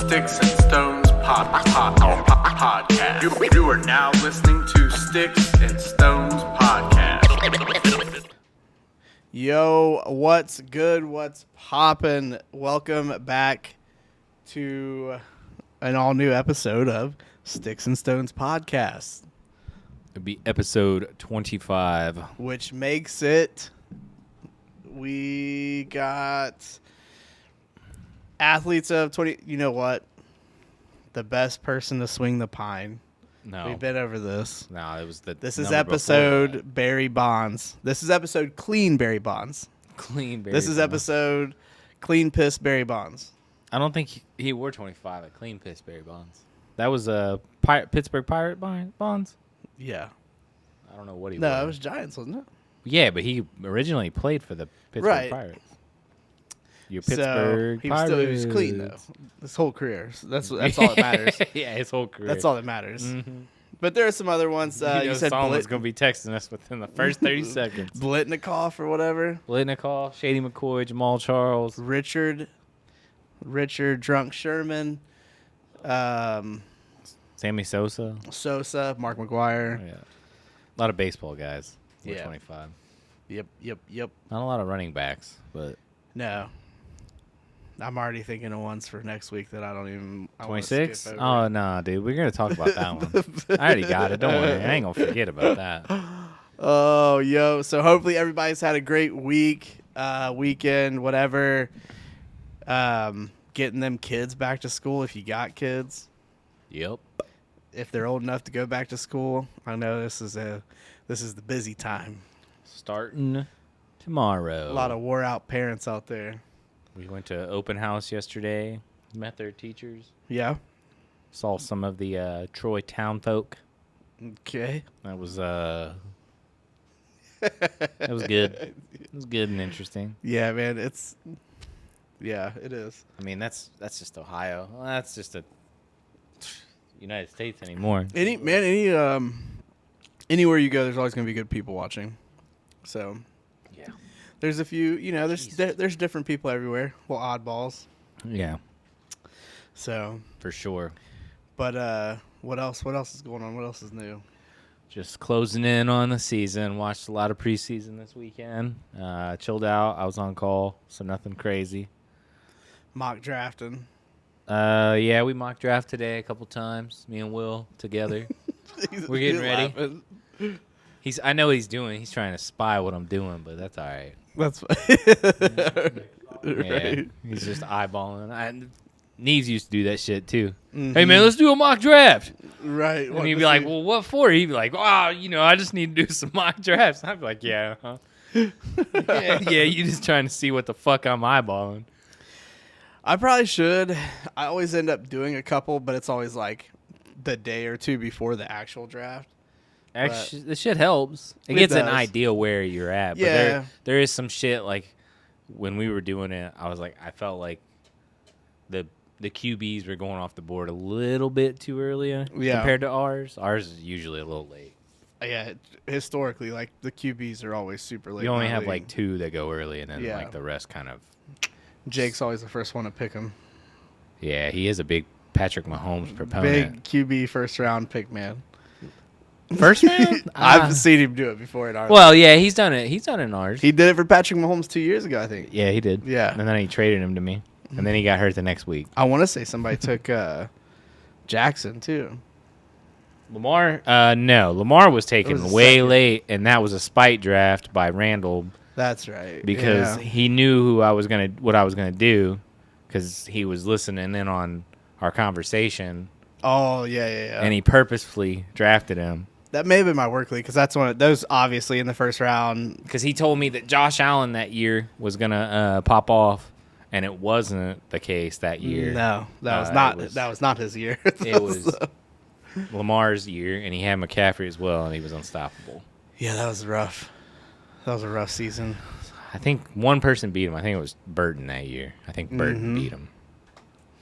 Sticks and Stones podcast. You are now listening to Sticks and Stones podcast. Yo, what's good? What's poppin'? Welcome back to an all-new episode of Sticks and Stones podcast. It'd be episode 25. Which makes it, we got athletes of 20, you know what? The best person to swing the pine. No. We've been over this. No, it was the This is number episode Barry Bonds. This is episode Clean Barry Bonds. Clean Barry This is Bonds. episode Clean Piss Barry Bonds. I don't think he wore 25 at Clean Piss Barry Bonds. That was a Pittsburgh Pirate Bonds? Yeah. I don't know what he No, wore. it was Giants, wasn't it? Yeah, but he originally played for the Pittsburgh Right. Pirates. Your Pittsburgh he Pirates. was clean though. His whole career. So that's all that matters. Yeah, his whole career. That's all that matters. Mm-hmm. But there are some other ones. You said Solomon's going to be texting us within the first 30 seconds. Blitnikoff or whatever. Blitnikoff, Shady McCoy, Jamal Charles. Richard Drunk Sherman. Sammy Sosa. Sosa. Mark McGuire. Yeah. A lot of baseball guys. Yeah. 25. Yep. Not a lot of running backs, but No. I'm already thinking of ones for next week that I don't even. 26? Oh, no, dude. We're going to talk about that one. I already got it. Don't worry. I ain't going to forget about that. Oh, yo. So hopefully everybody's had a great week, weekend, whatever. Getting them kids back to school if you got kids. Yep. If they're old enough to go back to school. I know this is the busy time. Starting tomorrow. A lot of wore out parents out there. We went to open house yesterday. Met their teachers. Yeah. Saw some of the Troy town folk. Okay. That was that was good. It was good and interesting. Yeah, man. it is. I mean, that's just Ohio. Well, that's just a United States anymore. Anywhere you go, there's always going to be good people watching. So, Yeah. there's a few, there's different people everywhere. Well, oddballs. Yeah, So, for sure. but what else is going on? What else is new? Just closing in on the season. Watched a lot of preseason this weekend. Chilled out. I was on call, so nothing crazy. Mock drafting. Yeah, we mock draft today a couple times. Me and Will together. We're getting ready. Laughing. I know what he's doing. He's trying to spy what I'm doing, but that's all right. That's Yeah, right. he's just eyeballing. Neves used to do that shit too. Mm-hmm. Hey man, let's do a mock draft. Right. And he'd be like, "Well, what for?" He'd be like, "Oh, I just need to do some mock drafts." And I'd be like, "Yeah, huh? yeah, you just trying to see what the fuck I'm eyeballing." I probably should. I always end up doing a couple, but it's always like the day or two before the actual draft. Actually, this shit helps. It It gets an does. idea where you're at. Yeah. But there is some shit like when we were doing it, I felt like the QBs were going off the board a little bit too early compared to ours. Ours is usually a little late. Yeah, historically, like the QBs are always super late. You only in the have league. like two that go early, and then Yeah. like the rest kind of. Jake's always the first one to pick him. Yeah, he is a big Patrick Mahomes proponent. Big QB first round pick, man. First round? I've seen him do it before in ours. Well, yeah, he's done it. He's done it in ours. He did it for Patrick Mahomes 2 years ago, I think. Yeah, he did. Yeah. And then he traded him to me, and then he got hurt the next week. I want to say somebody took Jackson too. Lamar? No. Lamar was taken was a way second. late, and that was a spite draft by Randall That's right. because Yeah. he knew what I was gonna do, because he was listening in on our conversation, Oh yeah. and he purposefully drafted him That may have been my work league because that's one of those obviously in the first round. because he told me that Josh Allen that year was gonna pop off, and it wasn't the case that year. No, that was It not. was- That was not his year. It was Lamar's year, and he had McCaffrey as well, and he was unstoppable. Yeah, that was rough. That was a rough season. I think one person beat him. I think it was Burton that year. I think Burton beat him.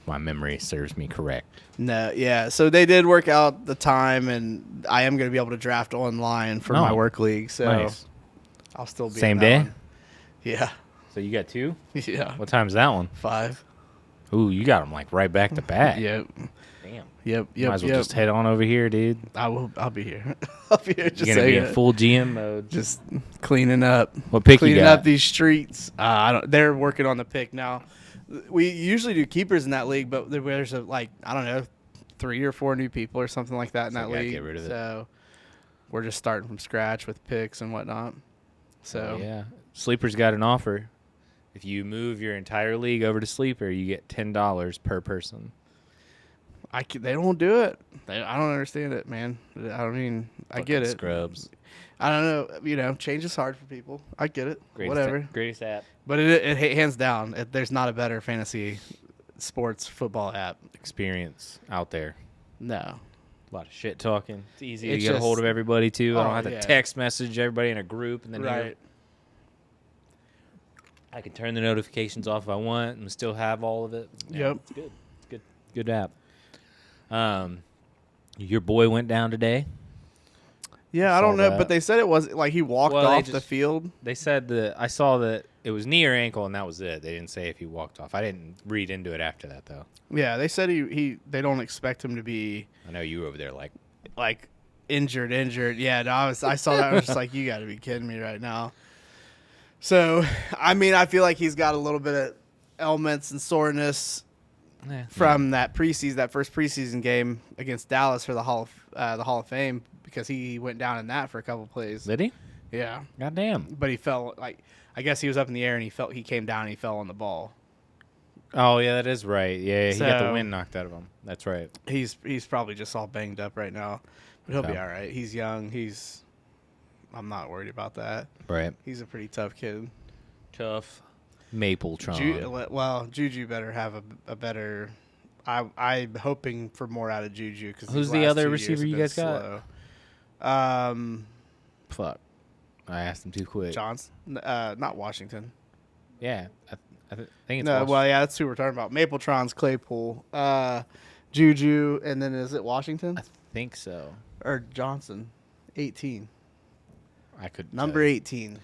My memory serves me correct. No, yeah. So they did work out the time, and I am going to be able to draft online for my work league. So Nice. I'll still be Same in that day? one. Yeah, So you got two? yeah. What time's that one? 5. Ooh, you got them like right back to back. Yep. Damn. Yep. Might as well just head on over here, dude. I'll be here. I'll be here. Just You're gonna be in full GM mode. Just cleaning up. What pick you cleaning got? up these streets. I don't. They're working on the pick now. We usually do keepers in that league, but there's I don't know, 3 or 4 new people or something like that in that league. Get rid of it. So we're just starting from scratch with picks and whatnot. So yeah, Sleeper's got an offer. If you move your entire league over to Sleeper, you get $10 per person. They don't do it. I don't understand it, man. I get it. Scrubs. I don't know. Change is hard for people. I get it. Whatever. Greatest app. But it hands down, there's not a better fantasy sports football app. Experience out there. No. A lot of shit talking. It's easy to get a hold of everybody, too. I don't have to text message everybody in a group. And then right. I can turn the notifications off if I want and still have all of it. Yeah, yep. It's good. It's good. Good app. Your boy went down today. Yeah, I don't know, but they said it was like he walked off the field. They said I saw that it was knee or ankle, and that was it. They didn't say if he walked off. I didn't read into it after that, though. Yeah, they said they don't expect him to be. I know you were over there like injured. Yeah, no, I saw that. I was just like, you got to be kidding me right now. So, I feel like he's got a little bit of ailments and soreness from that first preseason game against Dallas for the Hall of Fame, because he went down in that for a couple plays. Did he? Yeah. Goddamn. But he fell, I guess he was up in the air and he came down and he fell on the ball. Oh yeah, that is right. Yeah, he got the wind knocked out of him. That's right. He's probably just all banged up right now, but he'll be all right. He's young. I'm not worried about that. Right. He's a pretty tough kid. Tough. Mapletron. Juju better have a better. I'm hoping for more out of Juju, because who's the other receiver you guys got? Fuck. I asked him too quick. Johnson, not Washington. Yeah, I think it's. No, Washington. well, yeah, that's who we're talking about. Mapletron's Claypool, Juju, and then is it Washington? I think so. Or Johnson, 18. I could number 18.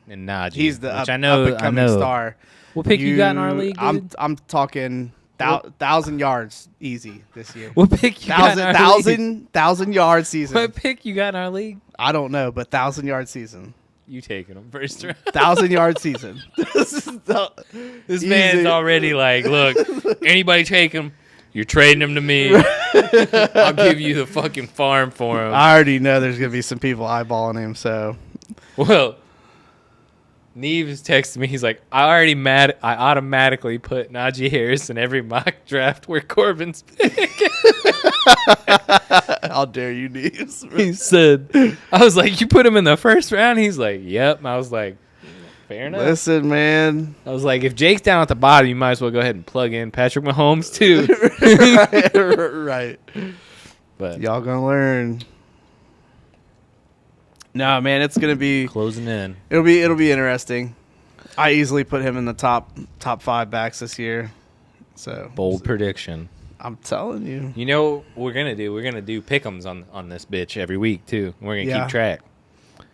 And Najee, he's the I know star. What pick you got in our league? Dude? I'm talking 1,000 yards easy this year. What pick you got in our league? 1,000 yard season. What pick you got in our league? I don't know, but 1,000 yard season. You taking him first round? 1,000 yard season. This man's already like, look, anybody take him, you're trading him to me. I'll give you the fucking farm for him. I already know there's gonna be some people eyeballing him. So, well, Neves texted me. He's like, I automatically put Najee Harris in every mock draft where Corbin's pick. How dare you, Neves? He said, I was like, you put him in the first round? He's like, yep. I was like, fair enough. Listen, man. I was like, if Jake's down at the bottom, you might as well go ahead and plug in Patrick Mahomes too. Right. But y'all gonna learn. No, man, it's gonna be closing in. It'll be interesting. I easily put him in the top 5 backs this year. So bold prediction. I'm telling you. You know what we're gonna do? We're gonna do pick'ems on this bitch every week too. We're gonna keep track.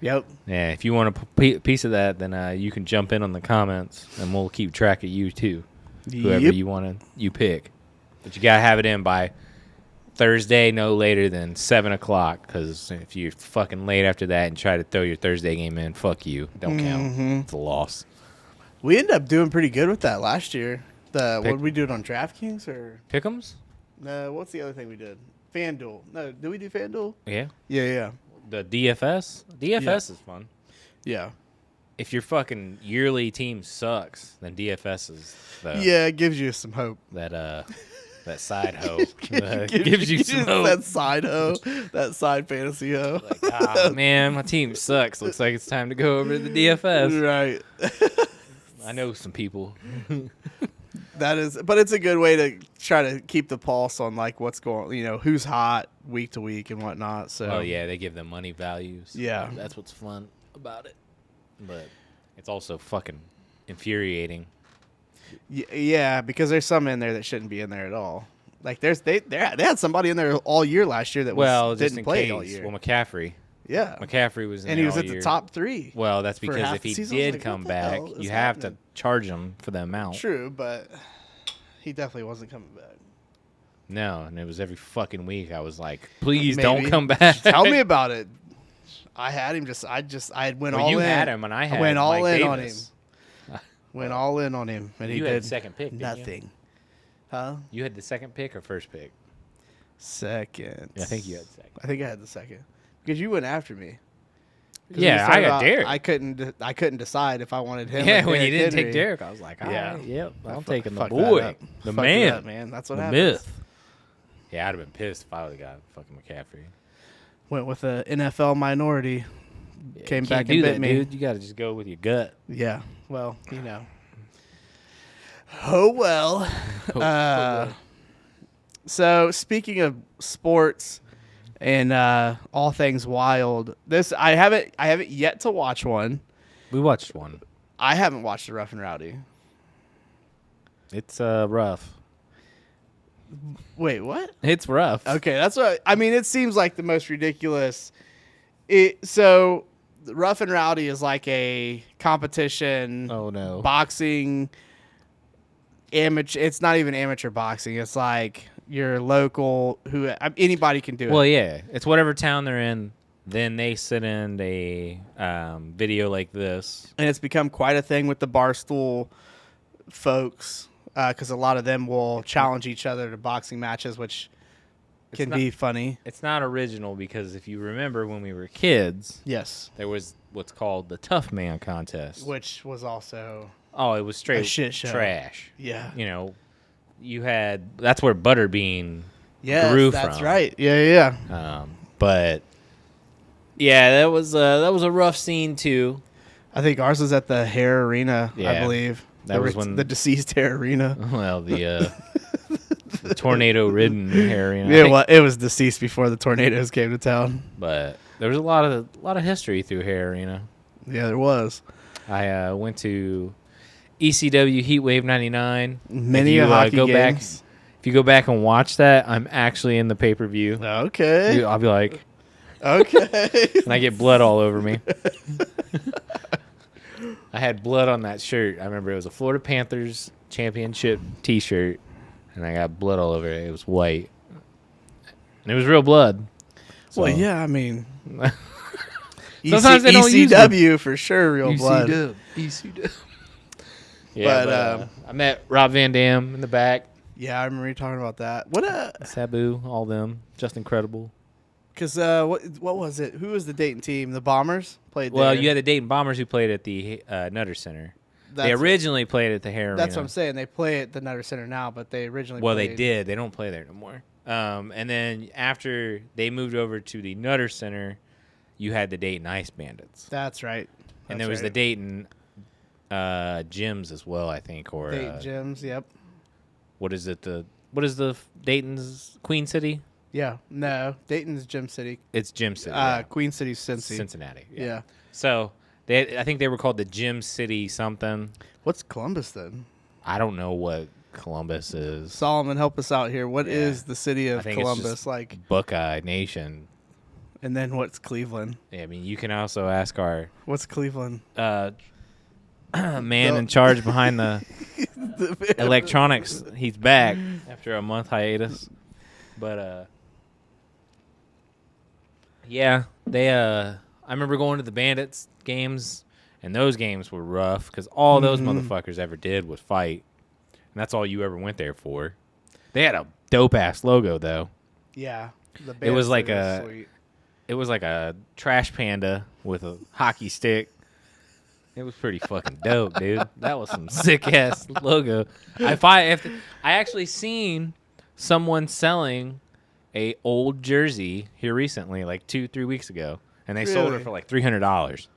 Yep. Yeah. If you want a piece of that, then you can jump in the comments, and we'll keep track of you too. Whoever you pick, but you gotta have it in by Thursday, no later than 7 o'clock. Because if you're fucking late after that and try to throw your Thursday game in, fuck you. Don't count. It's a loss. We ended up doing pretty good with that last year. What did we do it on DraftKings or Pick'ems? No, what's the other thing we did? FanDuel. No, did we do FanDuel? Yeah. Yeah. The DFS? DFS is fun. Yeah. If your fucking yearly team sucks, then DFS is it gives you some hope. That side hoe. Gives you some hope. That side hoe. That side fantasy hoe. Like, man, my team sucks. Looks like it's time to go over to the DFS. Right. I know some people. But it's a good way to try to keep the pulse on like what's going, who's hot week to week and whatnot. So. Oh yeah, they give them money values. Yeah. That's what's fun about it. But it's also fucking infuriating. Yeah, because there's some in there that shouldn't be in there at all. Like they had somebody in there all year last year that didn't play all year. Well, McCaffrey. Yeah, McCaffrey was in and there he was all at year. the top 3. Well, that's because if he did come back, you have to charge him for the amount. True, but He definitely wasn't coming back. No, and it was every fucking week. I was like, please Maybe. don't come back. Tell me about it. I had him. I went all in. You had him, and I had went all Mike in Davis. on him. Went all in on him, and he You did had the second pick, didn't you? nothing. Huh? You had the second pick or first pick? Second. Yeah, I think you had second. I think I had the second because you went after me. 'Cause Yeah, we I started got out- Derek. I couldn't decide if I wanted him. Yeah, or when you Derrick didn't take Henry. Derek, I was like, Yeah. yep, I I'm fu- taking the fucked boy, that up. the Fucked it man, up, man. That's what the happens. myth. Yeah, I'd have been pissed if I would have got fucking McCaffrey. Went with a NFL minority. Yeah, Came you back can't and do bit that, me. dude. You got to just go with your gut. Yeah. Well, you know. Oh well. So speaking of sports and all things wild, this I haven't yet to watch one. We watched one. I haven't watched the Rough and Rowdy. It's rough. Wait, what? It's rough. Okay, that's what I mean. It seems like the most ridiculous. So Rough and Rowdy is like a competition. Oh no. Boxing. Amateur. It's not even amateur boxing. It's like your local anybody can do it. Well, yeah, it's whatever town they're in. Then they send in a video like this, and it's become quite a thing with the Barstool folks because a lot of them will challenge each other to boxing matches, which can be funny. It's not original because if you remember when we were kids, Yes, there was what's called the Tough Man contest, which was also it was straight a shit show. trash. Yeah, You know, that's where Butterbean yes, grew that's from. right. Yeah. But yeah, that was a rough scene too. I think ours was at the Hare Arena. I Yeah. believe That was when the deceased Hare Arena. Well, the tornado-ridden Hare Arena. Yeah, well, it was deceased before the tornadoes came to town. But there was a lot of history through Hare Arena. Yeah, there was. I went to ECW Heatwave '99. Many hockey go games. back, if you go back and watch that, I'm actually in the pay-per-view. Okay. I'll be like, Okay. and I get blood all over me. I had blood on that shirt. I remember it was a Florida Panthers championship T-shirt, and I got blood all over it. It was white, and it was real blood. So, Well, yeah, I mean, Sometimes they don't use ECW for sure, real blood. ECW. Yeah, But, I met Rob Van Dam in the back. Yeah, I remember you talking about that. What Sabu, all them, just incredible. Because what was it? Who was the Dayton team? The Bombers played. Well, there. you had the Dayton Bombers who played at the Nutter Center. They originally played at the Hare Arena. That's what I'm saying. They play at the Nutter Center now, but they originally. Well, played. they did. They don't play there no more. And then after they moved over to the Nutter Center, you had the Dayton Ice Bandits. That's right. And there was the Dayton gyms as well, I think, or Dayton gyms. Yep. What is it? What is the Dayton's Queen City? Yeah. No, Dayton's Gym City. It's Gym City. Yeah. Queen City's Cincy. Cincinnati. Yeah. So I think they were called the Gym City something. What's Columbus then? I don't know what Columbus is. Solomon, help us out here. What is Yeah. the city of I think it's Columbus just like? Buckeye Nation. And then what's Cleveland? Yeah, I mean, you can also ask our What's Cleveland? man in charge behind the electronics. He's back after a month hiatus. But yeah, I remember going to the Bandits games, and those games were rough because all those motherfuckers ever did was fight, and that's all you ever went there for. They had a dope ass logo though. Yeah. It was like sweet. It was like a trash panda with a hockey stick. It was pretty fucking dope, dude. That was some sick ass logo. I actually seen someone selling a old jersey here recently, like 2-3 weeks ago, and they sold it Really? for like $300.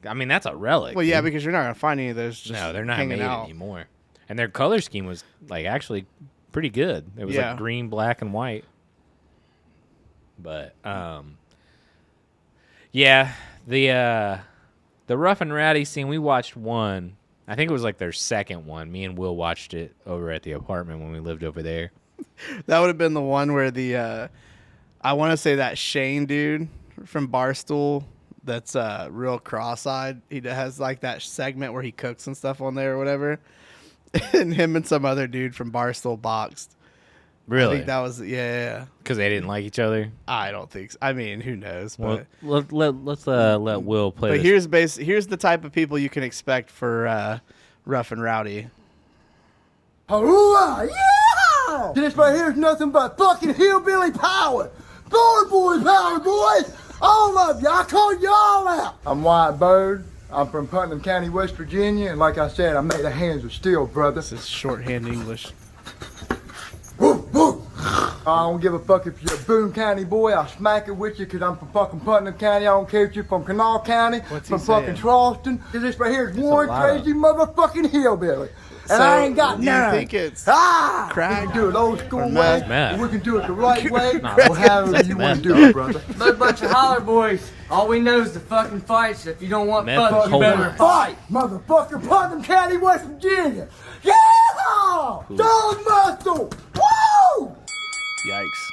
I mean, that's a relic. Well, yeah, dude. because you're not gonna find any of those. Just No, they're not hanging made out. anymore. And their color scheme was like actually pretty good. It was Yeah. like green, black, and white. But yeah, the Rough and Rowdy scene, we watched one. I think it was like their second one. Me and Will watched it over at the apartment when we lived over there. That would have been the one where I want to say that Shane dude from Barstool that's real cross-eyed. He has like that segment where he cooks and stuff on there or whatever. and him and some other dude from Barstool boxed. Really? I think that was yeah. Because they didn't like each other. I don't think so. I mean, who knows? Well, But let's let Will play. but this. here's the type of people you can expect for Rough and Rowdy. Hurrah! Yeah! This right here is nothing but fucking hillbilly power. Boy power, boys. All of you. I called y'all out. I'm Wyatt Bird. I'm from Putnam County, West Virginia, and like I said, I made the hands of steel, brother. This is shorthand English. I don't give a fuck if you're a Boone County boy. I'll smack it with you because I'm from fucking Putnam County. I don't care if you're from Kanawha County, What's from he fucking saying? Charleston. Cause this right here is one crazy motherfucking hillbilly. And So, I ain't got do you none. think it's we crack can do it old school or way. meth? We can do it the right way. Nah, Or however you want to do it, brother. They're a bunch of holler boys. All we know is the fucking fights. If you don't want Meth fuck, you Homer. better fight. Fight, motherfucker, Putnam County, West Virginia. Yeah! Dog muscle! Woo! Yikes.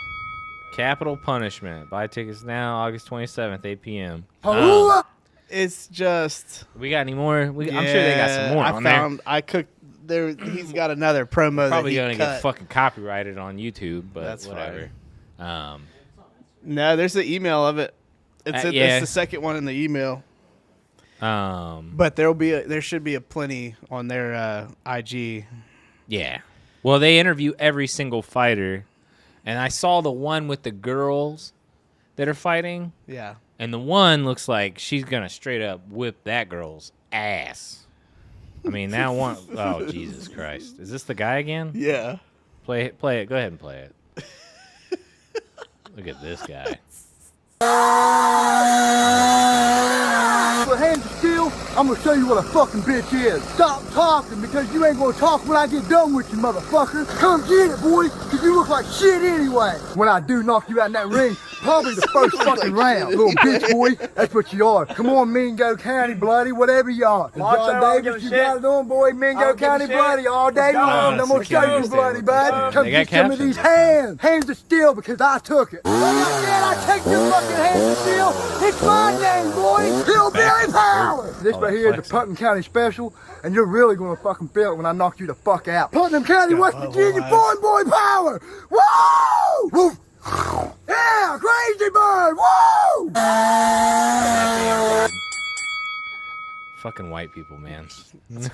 Capital Punishment. Buy tickets now, August 27th, 8 p.m. Hurrah! It's just. We got any more? I'm sure they got some more on there. I cooked. There, he's got another promo. Probably that gonna he get cut. fucking copyrighted on YouTube, but That's whatever. No, there's the email of it. It's yeah. it's the second one in the email. Um, But there should be a plenty on their IG. yeah. Well, they interview every single fighter, and I saw the one with the girls that are fighting, Yeah. and the one looks like she's gonna straight up whip that girl's ass. I mean, that one oh Jesus Christ! Is this the guy again? Yeah. Play it. Go ahead and play it. Look at this guy. With hands of steel, I'm gonna show you what a fucking bitch is. Stop talking because you ain't gonna talk when I get done with you, motherfucker. Come get it, boy, because you look like shit anyway. When I do knock you out in that ring, probably the first fucking round, little bitch boy. That's what you are. Come on, Mingo County, bloody, whatever you are. John Davis, you got it on, boy. Mingo County, bloody, all day long. I'm gonna show you, bloody, bud. Come They got get some of captions. these hands. Hands of steel because I took it. Like I said, I take your fucking hands of steel. It's my name, boy. Hillbilly power. This right here is the Putnam County special, and you're really gonna fucking feel it when I knock you the fuck out. Putnam County, West Virginia, foreign boy power. Woo! Woo! Yeah, crazy bird. Woo! Fucking white people, man. It's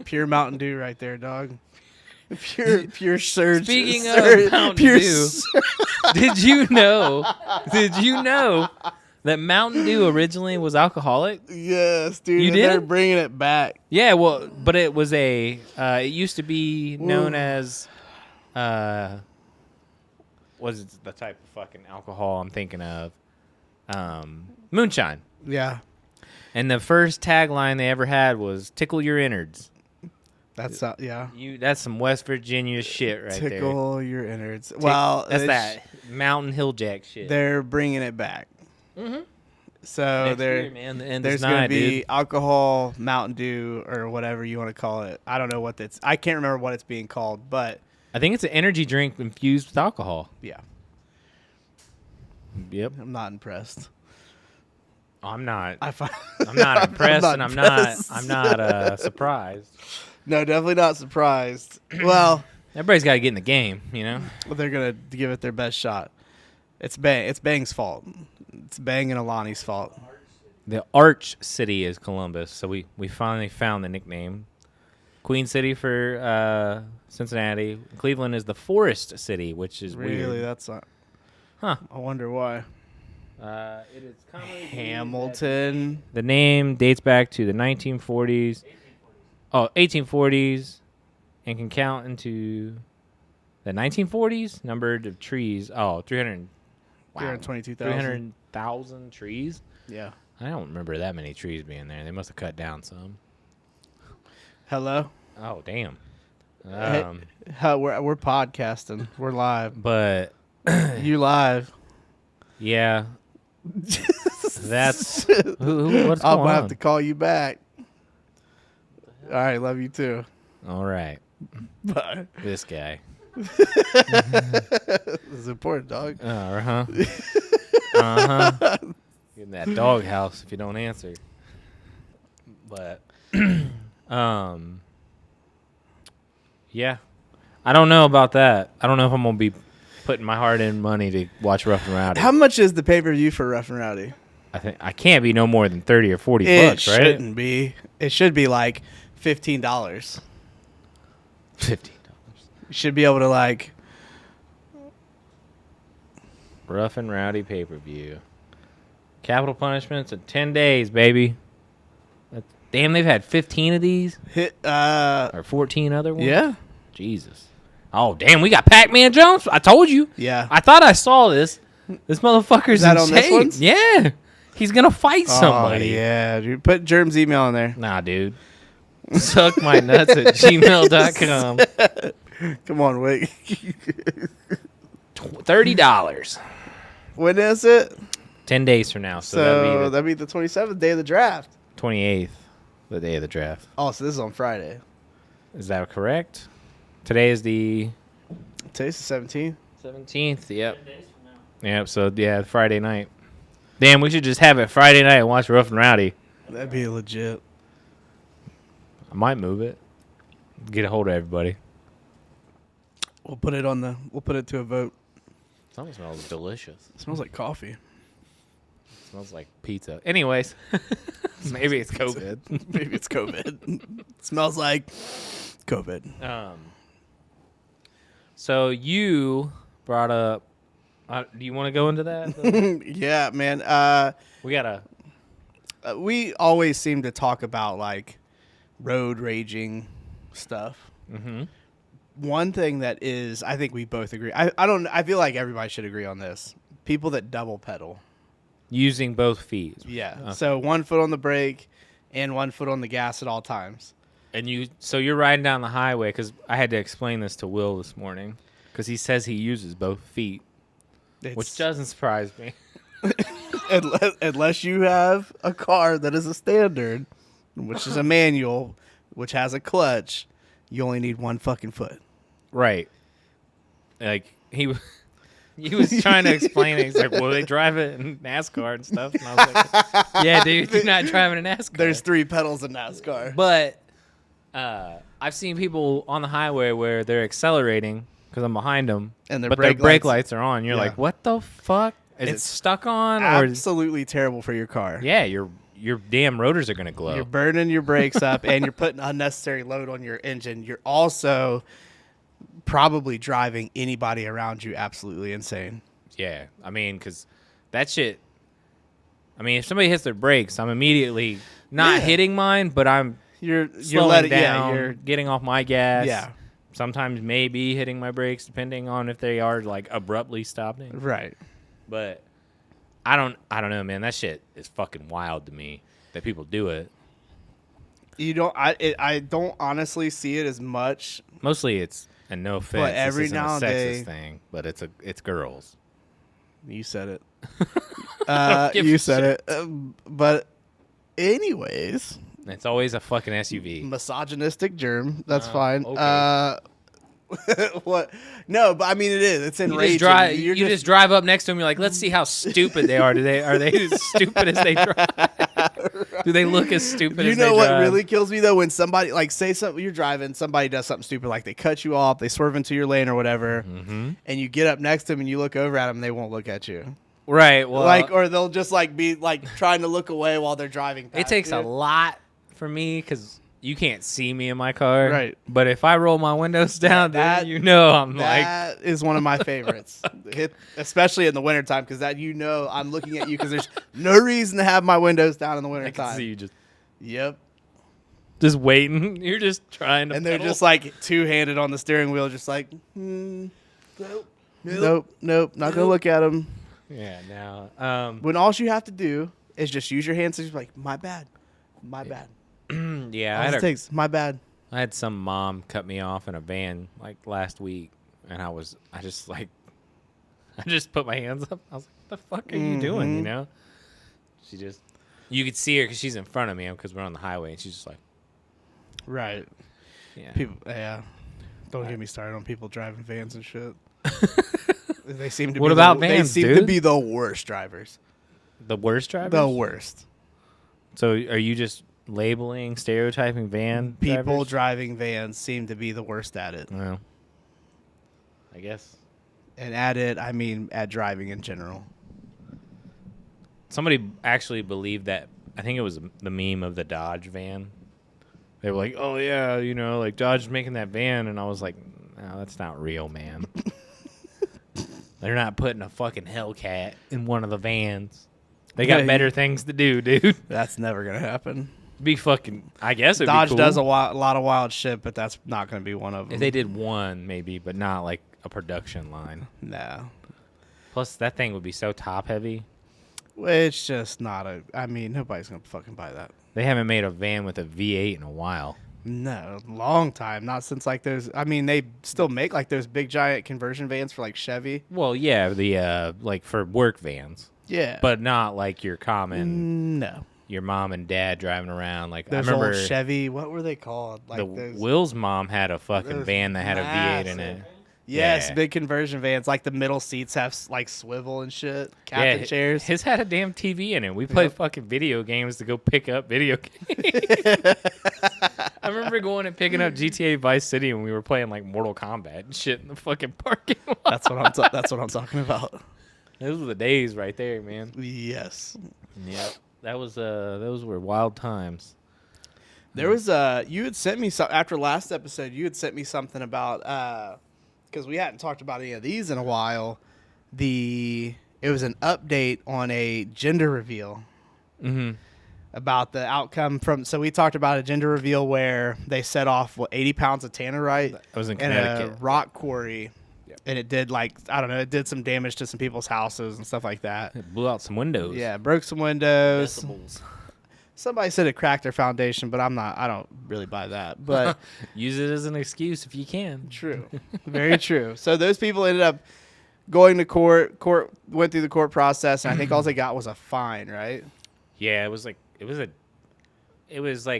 pure Mountain Dew right there, dog. Pure surge. Speaking surge, of Mountain pure Dew, did you know that Mountain Dew originally was alcoholic? Yes, dude. You and did? They're bringing it back. Yeah, well, but it was it used to be known as, what is the type of fucking alcohol I'm thinking of? Moonshine. Yeah, And the first tagline they ever had was "Tickle your innards." that's yeah. That's some West Virginia shit right there. Tickle your innards. Well, That's that Mountain Hill Jack shit. They're bringing it back. Mm-hmm. So Next year, man, the end there's is going nigh, to be dude. alcohol, Mountain Dew, or whatever you want to call it. I don't know what that's. I can't remember what it's being called, but I think it's an energy drink infused with alcohol. yeah, Yep. I'm not impressed. I'm not. I find I'm not impressed, not and I'm impressed. not surprised. No, definitely not surprised. Well, Everybody's got to get in the game, you know. they're gonna give it their best shot. It's Bang's fault. It's Bang and Alani's fault. The Arch City is Columbus, so we finally found the nickname. Queen City for Cincinnati. Cleveland is the Forest City, which is Really, weird. that's not. Huh. I wonder why. It is commonly believed that Hamilton. the name dates back to the 1940s. 1840s, and can count into the 1940s. Numbered of trees. 300. Wow. 322,000. 300,000 trees. Yeah. I don't remember that many trees being there. They must have cut down some. Hello. Oh, damn. We're podcasting. We're live. But You live. yeah, that's what's I'm going gonna have on. to call you back. All right, love you too. All right, Bye. this guy. This is important, dog. Uh-huh. Uh-huh. Get in that doghouse if you don't answer. But Yeah. I don't know about that. I don't know if I'm going to be putting my hard-earned money to watch Rough and Rowdy. How much is the pay-per-view for Rough and Rowdy? I can't be no more than 30 or 40 bucks, right? It shouldn't be. It should be like $15. $15. You should be able to like Rough and Rowdy pay-per-view. Capital punishments in 10 days, baby. Damn, they've had 15 of these? Or 14 other ones? Yeah. Jesus. Oh, damn, we got Pac-Man Jones? I told you. Yeah. I thought I saw this. This motherfucker's that insane. on this one? Yeah. He's going to fight somebody. Oh, yeah, dude. Put Germ's email in there. Nah, dude. Suck my nuts at gmail.com. Come on, wait. $30. When is it? 10 days from now. So that'd be the 27th day of the draft. 28th, the day of the draft. Oh, so this is on Friday. Is that correct? Today is the Today's the 17th. 17th. Yep. Yep. So yeah, Friday night. Damn, we should just have it Friday night and watch Rough and Rowdy. That'd be legit. I might move it. Get a hold of everybody. We'll put it to a vote. It smells delicious. It smells like coffee. It smells like pizza. Anyways, maybe it's COVID. Maybe it's COVID. It smells like COVID. So you brought up. Do you want to go into that? Yeah, man. We gotta. We always seem to talk about like road raging stuff. Mm-hmm. One thing that is, I think we both agree. I feel like everybody should agree on this. People that double pedal. Using both feet. Yeah. Okay. So 1 foot on the brake and 1 foot on the gas at all times. And you're riding down the highway, because I had to explain this to Will this morning, because he says he uses both feet, which doesn't surprise me. Unless you have a car that is a standard, which is a manual, which has a clutch, you only need 1 fucking foot. Right. Like, he was trying to explain it. He's like, well, they drive it in NASCAR and stuff. And I was like, yeah, dude, you're not driving a NASCAR. There's 3 pedals in NASCAR. But I've seen people on the highway where they're accelerating because I'm behind them, and their brake lights are on. You're Yeah. like, what the fuck? Is it stuck on? Absolutely terrible for your car. Yeah, your damn rotors are going to glow. You're burning your brakes up, and you're putting unnecessary load on your engine. You're also probably driving anybody around you absolutely insane. Yeah, I mean, because that shit, I mean, if somebody hits their brakes, I'm immediately not hitting mine, but you're slowing letting down, you're getting off my gas. Yeah. Sometimes maybe hitting my brakes, depending on if they are like abruptly stopping. right. But I don't know, man. That shit is fucking wild to me that people do it. You don't. I don't honestly see it as much. Mostly it's, and no offense, But every this isn't now a and sexist then- thing, but it's girls. You said it. Give You a said it. But anyways, It's always a fucking SUV. misogynistic germ. That's fine. okay. What? No, but I mean it is. It's enraging. You just drive up next to them. You're like, let's see how stupid they are. Are they as stupid as they drive? Do they look as stupid? You as know they what drive? really kills me though? When somebody like say something, you're driving, somebody does something stupid, like they cut you off, they swerve into your lane or whatever, and you get up next to them and you look over at them, and they won't look at you. Right. Well, Like, or they'll just like be like trying to look away while they're driving past it takes you. a lot for me because you can't see me in my car. Right. But if I roll my windows down, That- then you know I'm like, That is one of my favorites, especially in the wintertime, because that I'm looking at you because there's no reason to have my windows down in the I can wintertime. see you just Yep. waiting. You're just trying to. And they're pedal. just like two-handed on the steering wheel, just like, nope, not gonna look at them. Yeah. Now. When all you have to do is just use your hands and just be like, my bad. Yeah. All it takes, my bad. I had some mom cut me off in a van like last week, and I just put my hands up. I was like, "What the fuck are you doing?" You know? You could see her because she's in front of me because we're on the highway, and she's just like, Right. "Yeah." People, yeah. Don't get me started on people driving vans and shit. They seem to. What be about They vans, seem to dude? be the worst drivers. The worst drivers. The worst. So are you just labeling, stereotyping van People drivers? driving vans seem to be the worst at it. Well, I guess. And at it, I mean at driving in general. Somebody actually believed that. I think it was the meme of the Dodge van. They were like, oh, yeah, you know, like Dodge's making that van. And I was like, no, that's not real, man. They're not putting a fucking Hellcat in one of the vans. They got better things to do, dude. That's never going to happen. Be fucking, I guess it'd Dodge be cool. does a lot of wild shit, but that's not going to be one of them. If they did one, maybe, but not like a production line. No. Plus, that thing would be so top heavy. It's just not I mean, nobody's going to fucking buy that. They haven't made a van with a V8 in a while. No, long time. Not since like those. I mean, they still make like those big giant conversion vans for like Chevy. Well, yeah, the like for work vans. Yeah. But not like your common. No. Your mom and dad driving around. Like Those I remember old Chevy. What were they called? Like those, Will's mom had a fucking those van that had a V8 in massive. it. Yes, Yeah. big conversion vans. Like the middle seats have like swivel and shit. Captain chairs. His had a damn TV in it. We played fucking video games to go pick up video games. I remember going and picking up GTA Vice City and we were playing like Mortal Kombat and shit in the fucking parking lot. That's what I'm talking about. Those were the days right there, man. Yes. Yeah, those were wild times. There was you had sent me some after last episode. You had sent me something about because we hadn't talked about any of these in a while. It was an update on a gender reveal about the outcome from. So we talked about a gender reveal where they set off 80 pounds of tannerite. That was in in Connecticut. a rock quarry, and it did it did some damage to some people's houses and stuff like that. It blew out some windows. Yeah, broke some windows. Decibels. Somebody said it cracked their foundation, but I don't really buy that. But Use it as an excuse if you can. true. Very true. So those people ended up going to court. Court went through the court process, and I think all they got was a fine, right? Yeah, it was like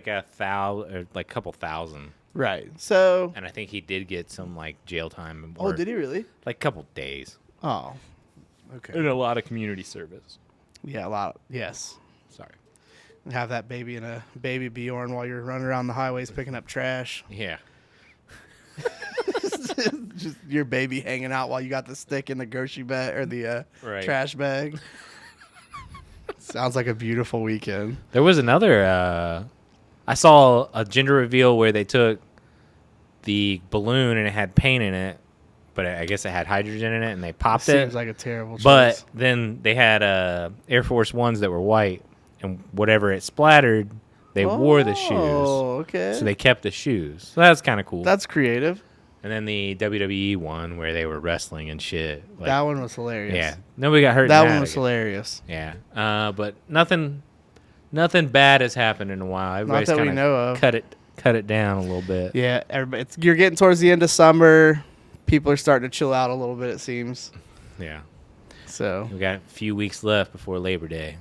a couple thousand. Right. So And I think he did get some like jail time. oh, did he really? Like a couple days. Oh. Okay. And a lot of community service. Yeah, a lot. Yes. Sorry. Have that baby in a baby Bjorn while you're running around the highways picking up trash. Yeah. Just your baby hanging out while you got the stick in the grocery bag or the Right. trash bag. Sounds like a beautiful weekend. There was another. I saw a gender reveal where they took the balloon and it had paint in it, but I guess it had hydrogen in it, and they popped it. Seems like a terrible choice. But then they had Air Force Ones that were white, and whatever it splattered, they wore the shoes. Oh, okay. So they kept the shoes. So that's kind of cool. That's creative. And then the WWE one where they were wrestling and shit. Like, That one was hilarious. yeah, nobody got hurt. That in one was I guess. hilarious. Yeah, but nothing bad has happened in a while. Everybody's that we kinda know of. Cut it down a little bit. Yeah, you're getting towards the end of summer. People are starting to chill out a little bit, it seems. Yeah. So We got a few weeks left before Labor Day.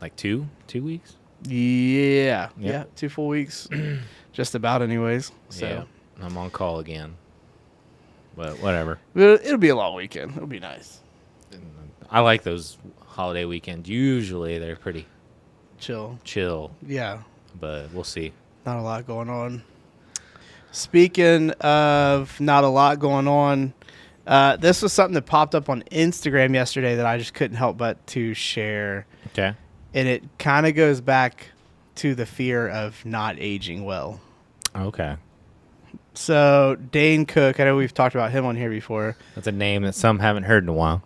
Like 2 weeks? yeah, Yep. yeah, 2 full weeks, just about, anyways. So Yeah. I'm on call again. But whatever. but it'll be a long weekend. It'll be nice, I like those holiday weekends. Usually they're pretty chill. chill, Yeah, but we'll see. not a lot going on. Speaking of not a lot going on, this was something that popped up on Instagram yesterday that I just couldn't help but to share. Okay. And it kind of goes back to the fear of not aging well. Okay. So Dane Cook, I know we've talked about him on here before, That's a name that some haven't heard in a while.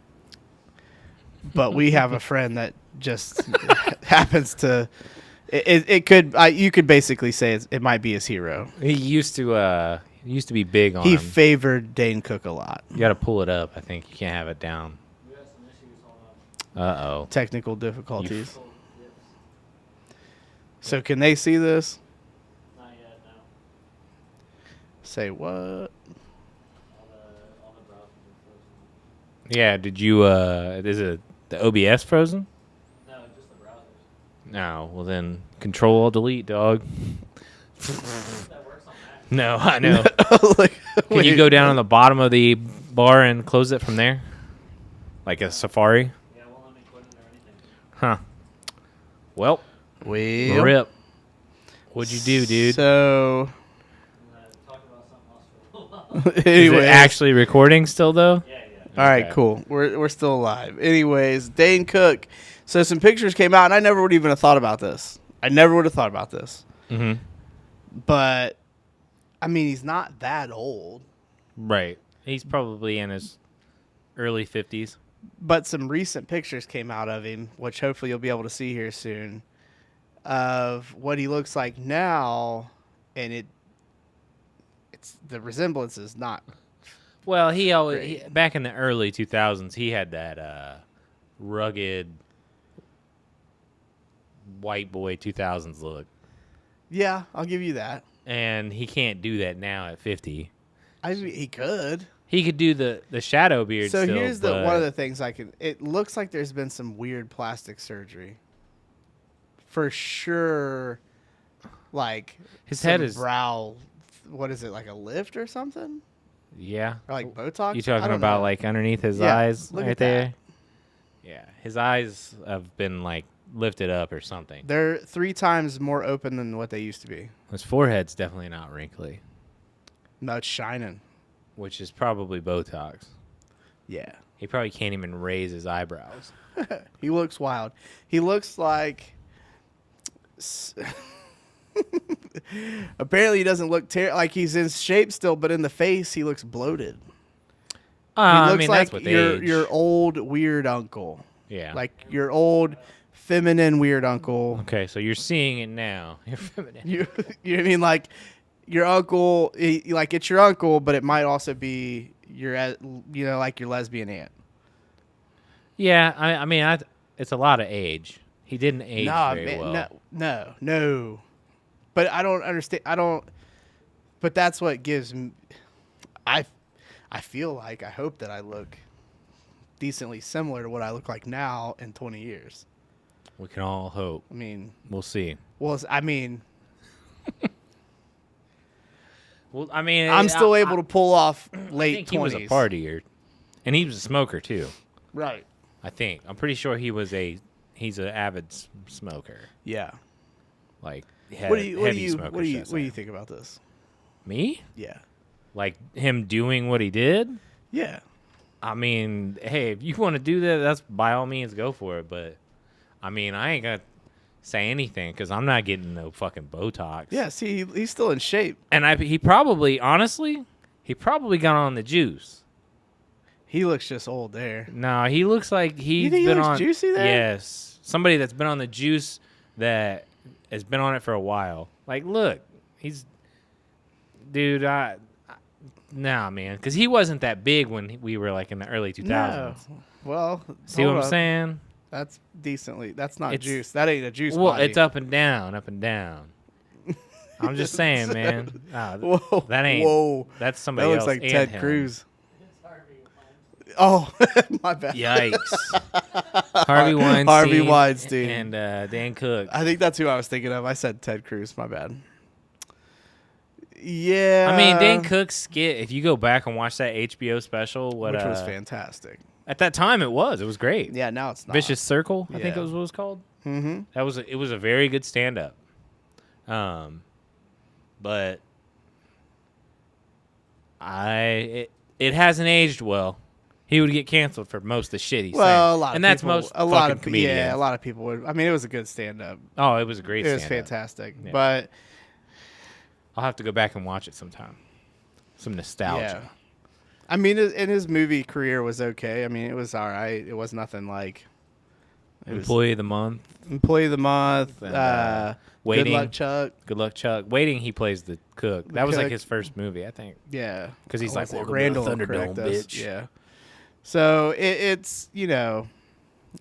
but we have a friend that just happens to. It could you could basically say it might be his hero. He used to be big on He him. favored Dane Cook a lot. You got to pull it up. I think you can't have it down. Uh-oh. Technical difficulties. So can they see this? Not yet, no. Say what? All the browsers are frozen. Yeah, did you is it the OBS frozen? No, just the browsers. No, well then control delete, dog. That works on Mac. No, I know. Like, Can you go down on the bottom of the bar and close it from there? Like a Safari? Yeah, it won't let me quit it or anything. Huh. Well, Well, rip. What'd you do, dude? So, Is anyway, it actually recording still, though? Yeah. all right, cool. We're still alive. Anyways, Dane Cook. So some pictures came out, and I never would even have thought about this. Mm-hmm. But I mean, he's not that old. Right. He's probably in his early 50s. But some recent pictures came out of him, which hopefully you'll be able to see here soon, of what he looks like now, and it's the resemblance is not. Well, he back in the early 2000s, he had that rugged white boy 2000s look. Yeah, I'll give you that. And he can't do that now at 50. He could. He could do the shadow beard So still, here's one of the things it looks like there's been some weird plastic surgery. For sure, like his head is brow. What is it, like a lift or something? Yeah. Or like Botox? You talking about like underneath his eyes right there? Yeah. His eyes have been like lifted up or something. They're 3 times more open than what they used to be. His forehead's definitely not wrinkly, No, it's shining. which is probably Botox. Yeah. He probably can't even raise his eyebrows. He looks wild. He looks like... Apparently he doesn't look like he's in shape still, but in the face he looks bloated. He looks like that's with your old weird uncle. Yeah. Like your old feminine weird uncle. Okay, so you're seeing it now. You're feminine. You know what I mean? Like your uncle, like it's your uncle, but it might also be like your lesbian aunt. Yeah, I mean, it's a lot of age. He didn't age very well. No. But I don't understand. But that's what gives me. I feel like I hope that I look decently similar to what I look like now in 20 years. We can all hope. I mean, We'll see. well, I mean, Well, I mean, I'm still able to pull off late I think 20s. he was a partier, and he was a smoker too. Right. I'm pretty sure he's an avid smoker. Yeah. Like What do you smoker. what do you think about this? Me? Yeah. Like him doing what he did? Yeah. I mean, hey, if you want to do that, that's by all means go for it. But I mean, I ain't gonna say anything because I'm not getting no fucking Botox. Yeah. See, he's still in shape. And he probably got on the juice. He looks just old there. No, he looks like he's think he been looks on juicy there? Yes, somebody that's been on the juice that has been on it for a while. Like, look, dude. Nah, man, because he wasn't that big when we were like in the early 2000s. No. Well, See what I'm saying? That's decently. That's not It's- juice. That ain't a juice Well, body. it's up and down, up and down. I'm just saying, man. Whoa. That ain't. Whoa. That's That somebody looks else. like and Ted him. Cruz. Oh, my bad. Yikes. Harvey Weinstein. Harvey Weinstein. And Dan Cook. I think that's who I was thinking of. I said Ted Cruz. My bad. Yeah. I mean, Dan Cook's skit, if you go back and watch that HBO special, which was fantastic. At that time, it was great. Yeah, now it's not. Vicious Circle, I think Yeah. it was what it was called. Mm-hmm. It was a very good stand-up. But it hasn't aged well. He would get canceled for most of the shit he said. Well, a lot of and that's people, most a lot fucking of comedians. Yeah, a lot of people would. I mean, it was a good stand-up. Oh, it was a great It was stand-up. fantastic. Yeah. But I'll have to go back and watch it sometime. Some nostalgia. yeah, I mean, and his movie career was okay. I mean, it was all right. It was nothing like. It was Employee of the Month. Employee of the Month. And, Good Waiting. Luck, Chuck. Good Luck, Chuck. Waiting, he plays the cook. That was like cook. his first movie, I think. Yeah, 'Cause he's I like, wanna say "Welcome to the Randall will Thunderdome, correct us." bitch. Yeah. So it's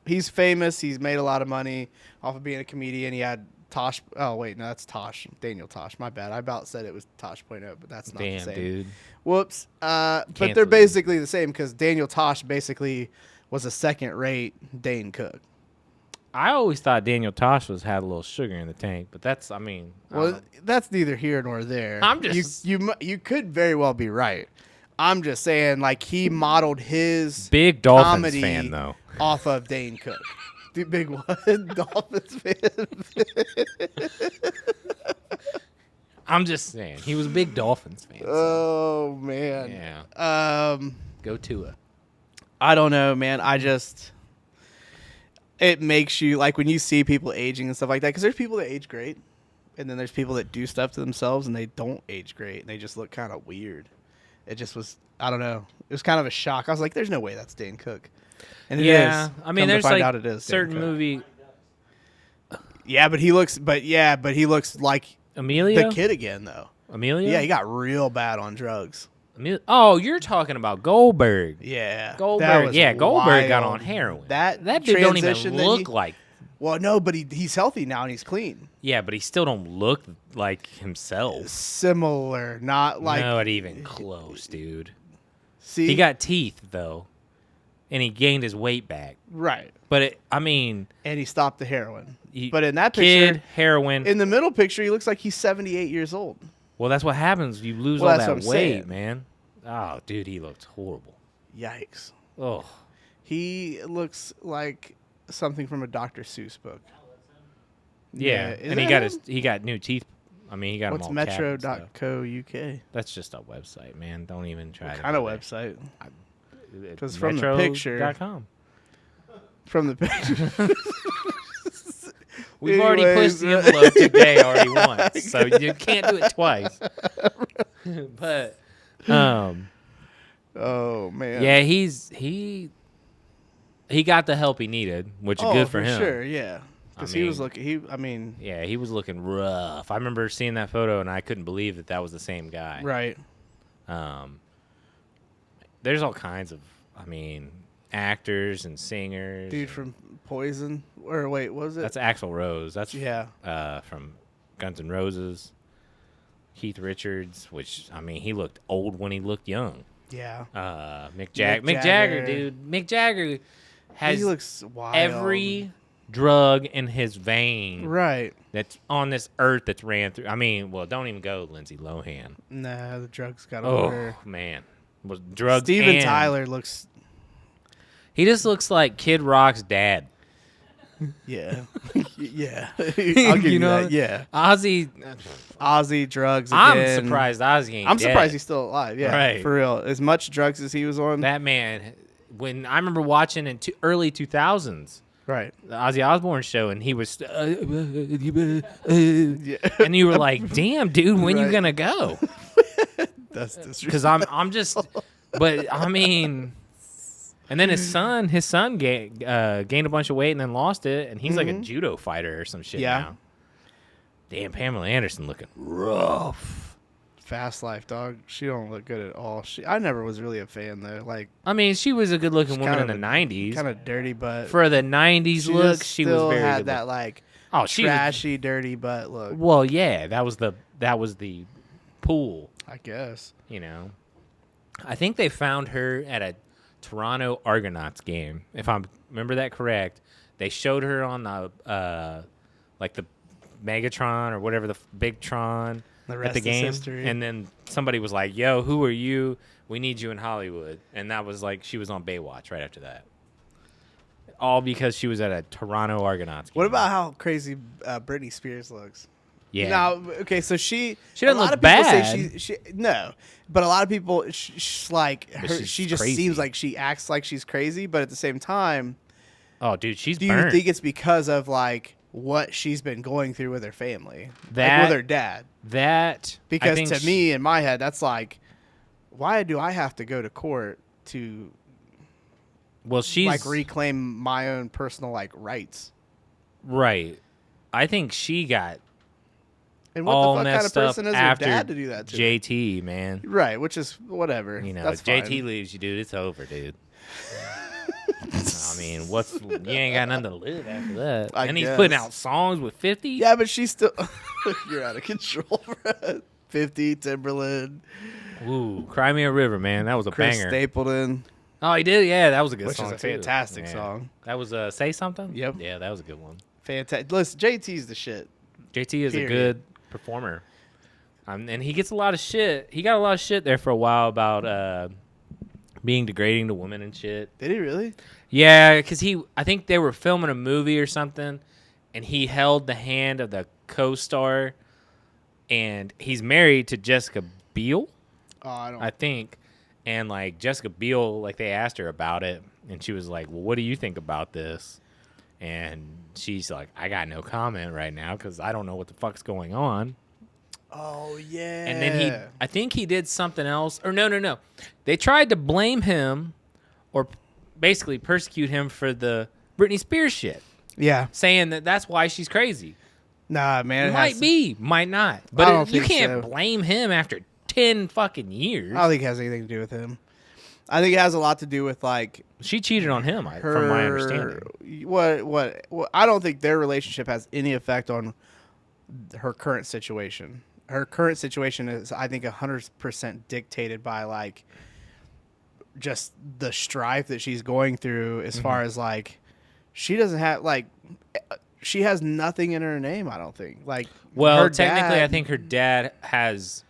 he's famous. He's made a lot of money off of being a comedian. He had Tosh. Oh wait, no, that's Tosh. Daniel Tosh. My bad. I about said it was Tosh.0, but that's not the Damn, same. dude. Whoops. But Cancel they're you. basically the same because Daniel Tosh basically was a second-rate Dane Cook. I always thought Daniel Tosh had a little sugar in the tank, but that's, I don't Well, know. that's neither here nor there. I'm just- you could very well be right. I'm just saying, like, he modeled his Big Dolphins comedy fan, though. off of Dane Cook. Dude, big what? Dolphins fan. I'm just saying. He was a big Dolphins fan. Oh man. Yeah. Go Tua. I don't know, man. It makes you like when you see people aging and stuff like that. Because there's people that age great, and then there's people that do stuff to themselves and they don't age great and they just look kind of weird. It just was. I don't know. It was kind of a shock. I was like, "There's no way that's Dane Cook." And it is. I mean, there's find like out it is certain movie. Yeah, but he looks like Amelia, the kid again, though. Amelia. Yeah, he got real bad on drugs. Oh, you're talking about Goldberg. Yeah, Goldberg. Yeah, Goldberg got on heroin. That dude don't even look like. Well, no, but he's healthy now and he's clean. Yeah, but he still don't look like himself. Similar, not like not even close, dude. See, he got teeth though, and he gained his weight back. Right, but and he stopped the heroin. But in that picture, heroin. In the middle picture, he looks like he's 78 years old. Well, that's what happens. You lose all that weight, man. Oh, dude, he looks horrible. Yikes. Oh. He looks like something from a Dr. Seuss book. Yeah, and he got new teeth. I mean, he got What's them all metro.co.uk? That's just a website, man. Don't even try what to. Kind of website? Because from the picture. From the picture. We've already pushed the envelope today already once, so you can't do it twice. But, oh man, yeah, he got the help he needed, which is good for him. Sure, yeah, because he was looking. Yeah, he was looking rough. I remember seeing that photo, and I couldn't believe that was the same guy. Right. There's all kinds of, actors and singers. Dude from Poison, or wait, was it? That's Axl Rose. That's from Guns N' Roses. Keith Richards, which he looked old when he looked young. Yeah. Mick Jagger, dude. Mick Jagger he looks wild. Every drug in his vein, right? That's on this earth that's ran through. Don't even go Lindsay Lohan. Nah, the drugs got over her. Oh man, was drugs. Steven Tyler looks. He just looks like Kid Rock's dad. Yeah, yeah. I'll give you that. Yeah, Ozzy drugs. Again. I'm surprised Ozzy ain't. I'm dead. surprised he's still alive. Yeah, right. For real. As much drugs as he was on, that man. When I remember watching in early 2000s, right, the Ozzy Osbourne show, and he was, and you were like, "Damn, dude, when you gonna go?" That's disrespectful. Because I'm just, but and then his son gained a bunch of weight and then lost it, and he's like a judo fighter or some shit now. Damn, Pamela Anderson looking rough. Fast life, dog. She don't look good at all. I never was really a fan though. Like, she was a good-looking woman in the '90s. Kind of dirty butt. For the '90s look, she was very had good that like trashy, dirty butt look. Well, yeah, that was the pool. I guess. I think they found her at a Toronto Argonauts game, if I remember that correct. They showed her on the like the Megatron or whatever, the big Tron. At the game, and then somebody was like, "Yo, who are you? We need you in Hollywood." And that was like she was on Baywatch right after that. All because she was at a Toronto Argonauts game. What about how crazy Britney Spears looks? Yeah. Now, okay, so she doesn't look bad. Say no, but a lot of people she just crazy. seems like she acts like she's crazy, but at the same time, oh, dude, she's do burnt. You think it's because of like what she's been going through with her family, with her dad? Because to me, in my head, that's like, why do I have to go to court to, she's reclaim my own personal rights? Right. I think she got and what all the fuck messed kind of person up is her after dad to do that to? JT, man. Right, which is whatever. That's if JT fine. leaves you, dude, it's over, dude. You ain't got nothing to live after that. And he's putting out songs with 50? Yeah, but she's still... You're out of control, bro. 50, Timberland. Ooh, Cry Me a River, man. That was a Chris banger. Stapleton. Oh, he did? Yeah, that was a good song, Which is a fantastic song. That was Say Something? Yep. Yeah, that was a good one. Fantastic. Listen, JT's the shit. JT is a good performer. And he gets a lot of shit. He got a lot of shit there for a while about being degrading to women and shit. Did he really? Yeah, because I think they were filming a movie or something, and he held the hand of the co-star, and he's married to Jessica Biel, Oh, I think. And like Jessica Biel, like they asked her about it, and she was like, "Well, what do you think about this?" And she's like, "I got no comment right now because I don't know what the fuck's going on." Oh yeah. And then I think he did something else. Or no. They tried to blame him or basically persecute him for the Britney Spears shit, Yeah. saying that that's why she's crazy. Nah, man. It might be, might not. But I don't you think can't so. blame him after 10 fucking years. I don't think it has anything to do with him. I think it has a lot to do with like She cheated on him, from my understanding. What? I don't think their relationship has any effect on her current situation. Her current situation is, I think, 100% dictated by like just the strife that she's going through. As far as like, she doesn't have like, she has nothing in her name. I don't think. Like, Well, her technically, dad- I think her dad has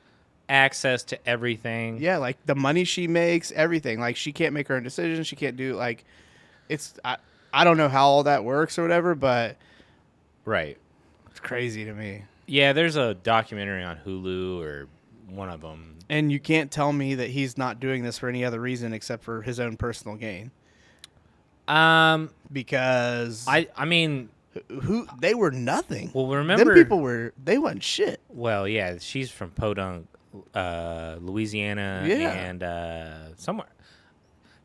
access to everything. Yeah, like the money she makes, everything. Like she can't make her own decisions. She can't do like, it's I don't know how all that works or whatever, but Right. it's crazy to me. Yeah, there's a documentary on Hulu or one of them. And you can't tell me that he's not doing this for any other reason except for his own personal gain. Because I mean, who they were nothing. well, remember, them people they wasn't shit. well, yeah, she's from Podunk, Louisiana, Yeah. and somewhere.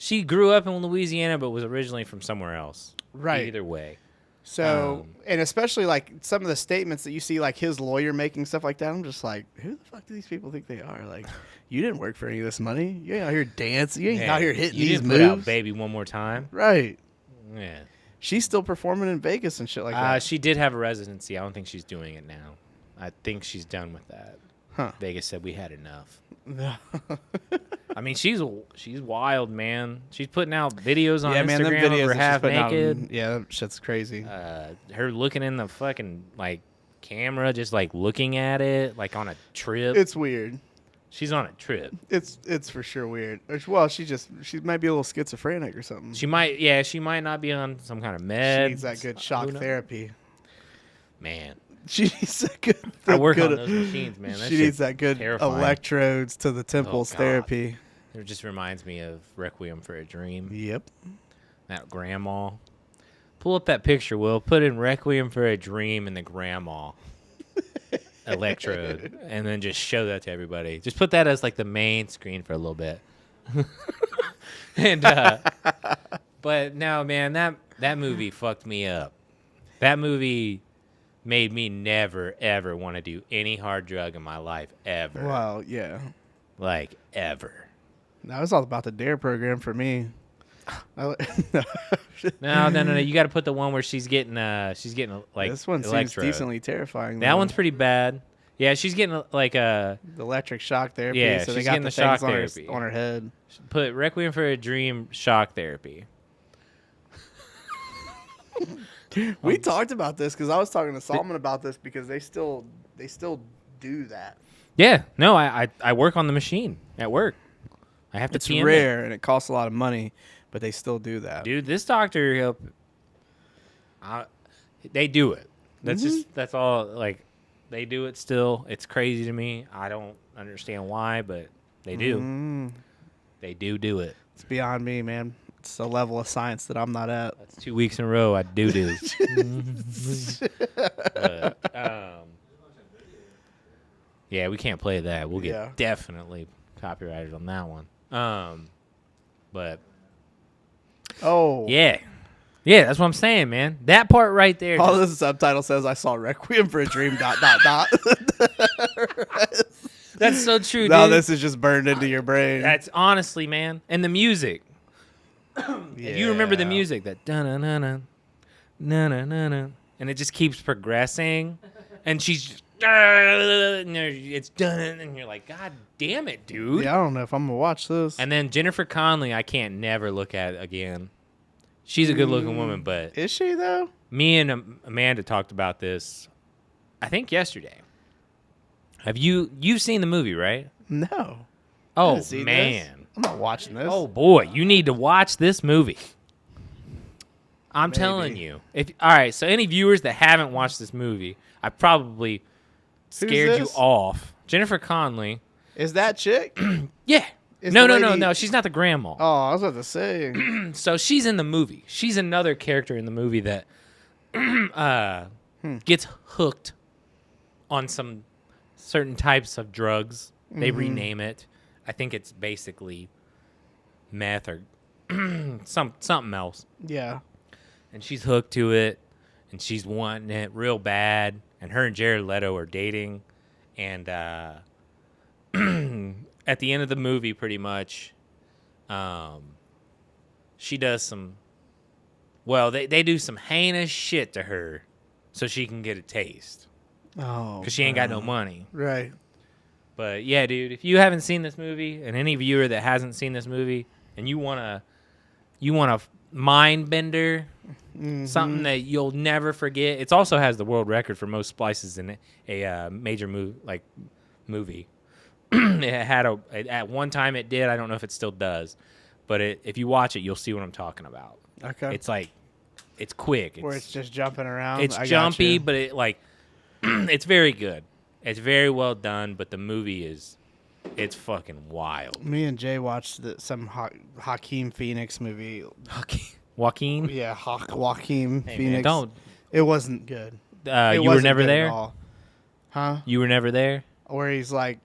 She grew up in Louisiana, but was originally from somewhere else. Right. Either way. So, and especially like some of the statements that you see, like his lawyer making stuff like that, I'm just like, who the fuck do these people think they are? Like, you didn't work for any of this money. You ain't out here dancing. You ain't out here hitting you these didn't moves. put out Baby One More Time. Right. Yeah. She's still performing in Vegas and shit like that. She did have a residency. I don't think she's doing it now. I think she's done with that. Huh. Vegas said we had enough. I mean, she's wild, man. She's putting out videos on them Instagram videos of her that she's half putting out, naked. yeah, that shit's crazy. Her looking in the fucking like camera, just like looking at it, like on a trip. It's weird. She's on a trip. It's for sure weird. Well, she might be a little schizophrenic or something. She might not be on some kind of med. She needs that good shock therapy. Man, She needs that good. I work on those machines, man. That She shit's needs that good terrifying. electrodes to the temples God. therapy. It just reminds me of Requiem for a Dream. Yep. That grandma. Pull up that picture, Will. Put in Requiem for a Dream and the grandma electrode, and then just show that to everybody. Just put that as like the main screen for a little bit. And but no, man, that movie fucked me up. That movie made me never ever want to do any hard drug in my life ever. Well, yeah. Like ever. That was all about the DARE program for me. No. You got to put the one where she's getting like This one seems electrode. decently terrifying. That though. one's pretty bad. Yeah, she's getting like the electric shock therapy. Yeah, so they she's got getting the the shock things therapy. on her head. put Requiem for a Dream shock therapy. We talked about this because I was talking to Solomon about this because they still do that. Yeah, no, I work on the machine at work. I have to. It's PM rare and it costs a lot of money, but they still do that. Dude, this doctor, they do it. That's just that's all. Like, they do it still. It's crazy to me. I don't understand why, but they do. They do it. It's beyond me, man. It's a level of science that I'm not at. That's 2 weeks in a row. I do. But, yeah, we can't play that. We'll get definitely copyrighted on that one. But Oh. yeah, that's what I'm saying, man. That part right there. All this subtitle says, I saw Requiem for a Dream, ... That's so true, dude. No, this is just burned into your brain. That's honestly, man. And the music. Yeah. You remember the music, that da-na-na-na, na-na-na-na, and it just keeps progressing, and she's just, and it's done, and you're like, God damn it, dude. Yeah, I don't know if I'm going to watch this. And then Jennifer Connelly, I can't never look at again. She's a good-looking woman, but Is she, though? me and Amanda talked about this, I think yesterday. Have you've seen the movie, right? No. Oh, haven't seen man. this. I'm not watching this. Oh boy, you need to watch this movie. I'm telling you. All right, so any viewers that haven't watched this movie, I probably scared you this? off. Jennifer Connelly. Is that chick? Yeah. Is No. the lady- She's not the grandma. Oh, I was about to say. So she's in the movie. She's another character in the movie that gets hooked on some certain types of drugs. They rename it. I think it's basically meth or something else. Yeah. And she's hooked to it, and she's wanting it real bad. And her and Jared Leto are dating, and at the end of the movie, pretty much, she does some. Well, they do some heinous shit to her, so she can get a taste. Oh. Because she ain't got no money. Right. But yeah, dude, if you haven't seen this movie, and any viewer that hasn't seen this movie, and you want a Mindbender, something that you'll never forget. It also has the world record for most splices in a major movie. It had at one time it did. I don't know if it still does, but if you watch it, you'll see what I'm talking about. Okay. It's quick. Where it's just jumping around. It's jumpy, but it's very good. It's very well done, but the movie it's fucking wild. Me and Jay watched some Joaquin Phoenix movie. Joaquin? Yeah, Joaquin Hey, Phoenix. man, don't. It wasn't good. You were never good at there? all. Huh? You were never there? Where he's like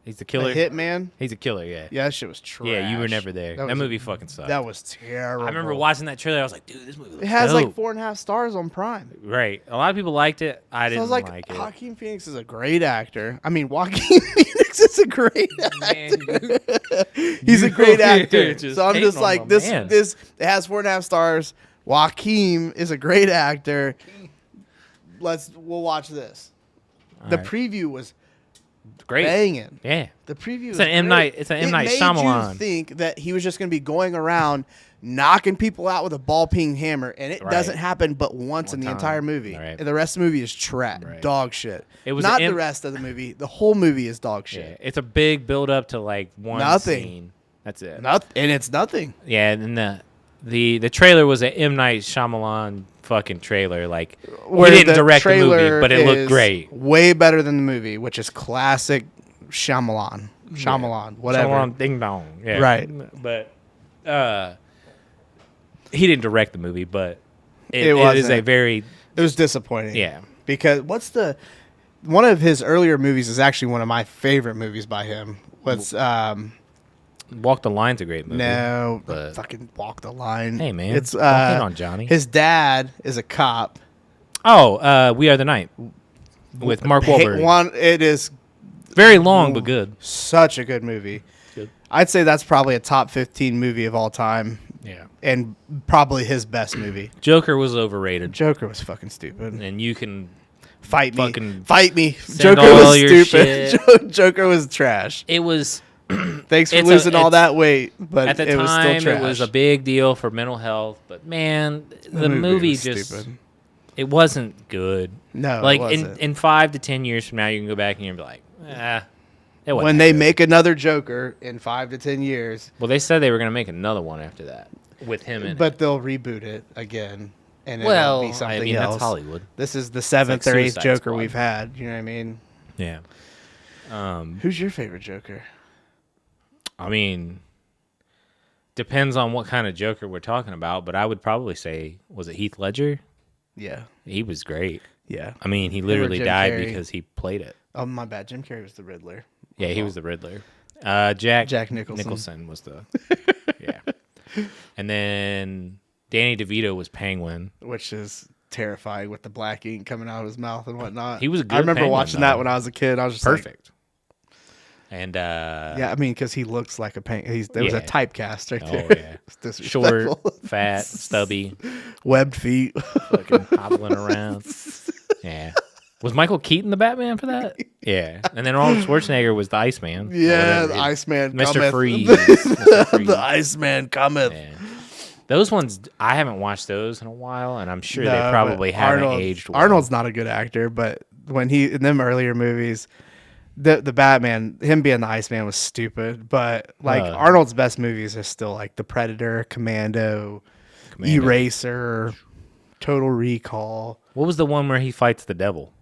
He's the killer. a hitman. He's a killer, yeah. Yeah, that shit was trash. Yeah, you were never there. That movie fucking sucked. That was terrible. I remember watching that trailer. I was like, dude, this movie looks It has dope. like 4.5 stars on Prime. Right. A lot of people liked it. I So I didn't was like, like it. Joaquin Phoenix is a great actor. I mean, Joaquin Phoenix is a great actor. He's a great actor. Just So I'm hating just on like, my this man. it has 4.5 stars. Joaquin is a great actor. We'll watch this. All The right. preview was Great. banging. Yeah. The preview It's was an M. great. Night- it's an M. Night It Shyamalan. made you think that he was just going to be going around knocking people out with a ball-peen hammer, and it Right. doesn't happen but once in One the time. entire movie. Right. And the rest of the movie is trash, Right. dog shit. It was not an the M- rest of the movie. The whole movie is dog Yeah. shit. It's a big build up to like one Nothing. scene. That's it. And it's nothing. Yeah, and then the trailer was an M. Night Shyamalan fucking trailer. Like, Where he didn't the direct the movie, trailer but it looked is great. Way better than the movie, which is classic Shyamalan. Whatever. Shyamalan ding dong. Yeah. Right. But he didn't direct the movie, but it is wasn't. a very It was disappointing. yeah. Because one of his earlier movies is actually one of my favorite movies by him. Was Walk the Line's a great movie. no but- fucking Walk the Line. Hey, man. It's Don't hate on Johnny. His dad is a cop. Oh, We Are the Night with Mark Wahlberg. It is Very long but good. such a good movie. Good. I'd say that's probably a top 15 movie of all time, Yeah. and probably his best movie. Joker was overrated, Joker was fucking stupid. and you can Fight me. fucking Fight me. send Joker all was your stupid. Joker was trash. It was Thanks for It's losing all it's- that weight, but at the it was still time trash. it was a big deal for mental health, but man, the movie was just stupid. it wasn't good. No, it like wasn't. in 5 to 10 years from now, you can go back and you'll be like, it wasn't When that they good. make another Joker in 5 to 10 years, Well, they said they were going to make another one after that with him in but they'll reboot it again, and it. Well, it'll be something I mean, else. that's Hollywood. This is the 7th like or 8th Suicide Joker Squad. we've had. You know what I mean? Yeah. Who's your favorite Joker? I mean, depends on what kind of Joker we're talking about, but I would probably say, was it Heath Ledger? Yeah, He was great. yeah. I mean, he or literally Jim died Carrey. because he played it. Oh, my bad. Jim Carrey was the Riddler. Yeah, he was the Riddler. Jack Nicholson. was the yeah. And then Danny DeVito was Penguin. Which is terrifying with the black ink coming out of his mouth and whatnot. He was a good I remember Penguin, watching though. that when I was a kid. I was just like, Perfect. And yeah, I mean, because he looks like a penguin. There was a Yeah. typecast right Oh, there. yeah. It's disrespectful. short, fat, stubby, Webbed feet. fucking hobbling around. Yeah. Was Michael Keaton the Batman for that? Yeah. And then Arnold Schwarzenegger was the Iceman. or Yeah, whatever the he- Iceman Mr. cometh. Freeze. Mr. Freeze. The Iceman cometh. Yeah. Those ones, I haven't watched those in a while, and I'm sure No, they but probably haven't aged well. Arnold's not a good actor, but when he in them earlier movies, the Batman, him being the Iceman was stupid. But like Arnold's best movies are still like The Predator, Commando. Eraser, Total Recall. What was the one where he fights the devil?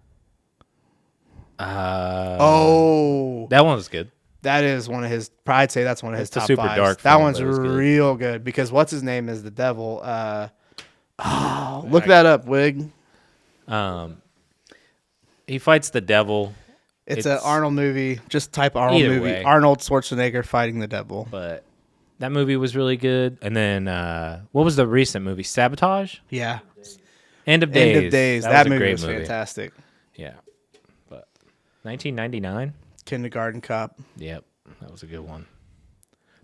Oh, that one was good. that is one of his. I'd say that's one of his It's a top super fives. dark That film, one's but it was good. real good because what's his name is the devil. Look that up, Wig. He fights the devil. It's an Arnold movie. Just type Arnold Either movie. way. Arnold Schwarzenegger fighting the devil. But that movie was really good. And then what was the recent movie? Sabotage? Yeah. End of Days. End of Days. That That was a movie great was movie. fantastic. Yeah. But 1999? Kindergarten Cop. Yep. That was a good one.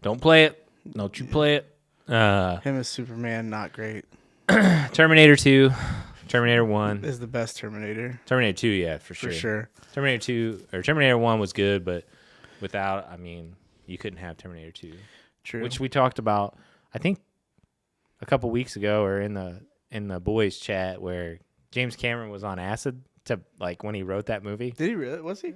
Don't play it. Don't you play it. Him as Superman, not great. Terminator 2. Terminator 1. Is the best Terminator. Terminator 2, yeah, for For sure. sure. Terminator 2 or Terminator 1 was good, but without, I mean, you couldn't have Terminator 2. True. Which we talked about, I think, a couple weeks ago, or in the boys' chat, where James Cameron was on acid to like when he wrote that movie. Did he really? Was he?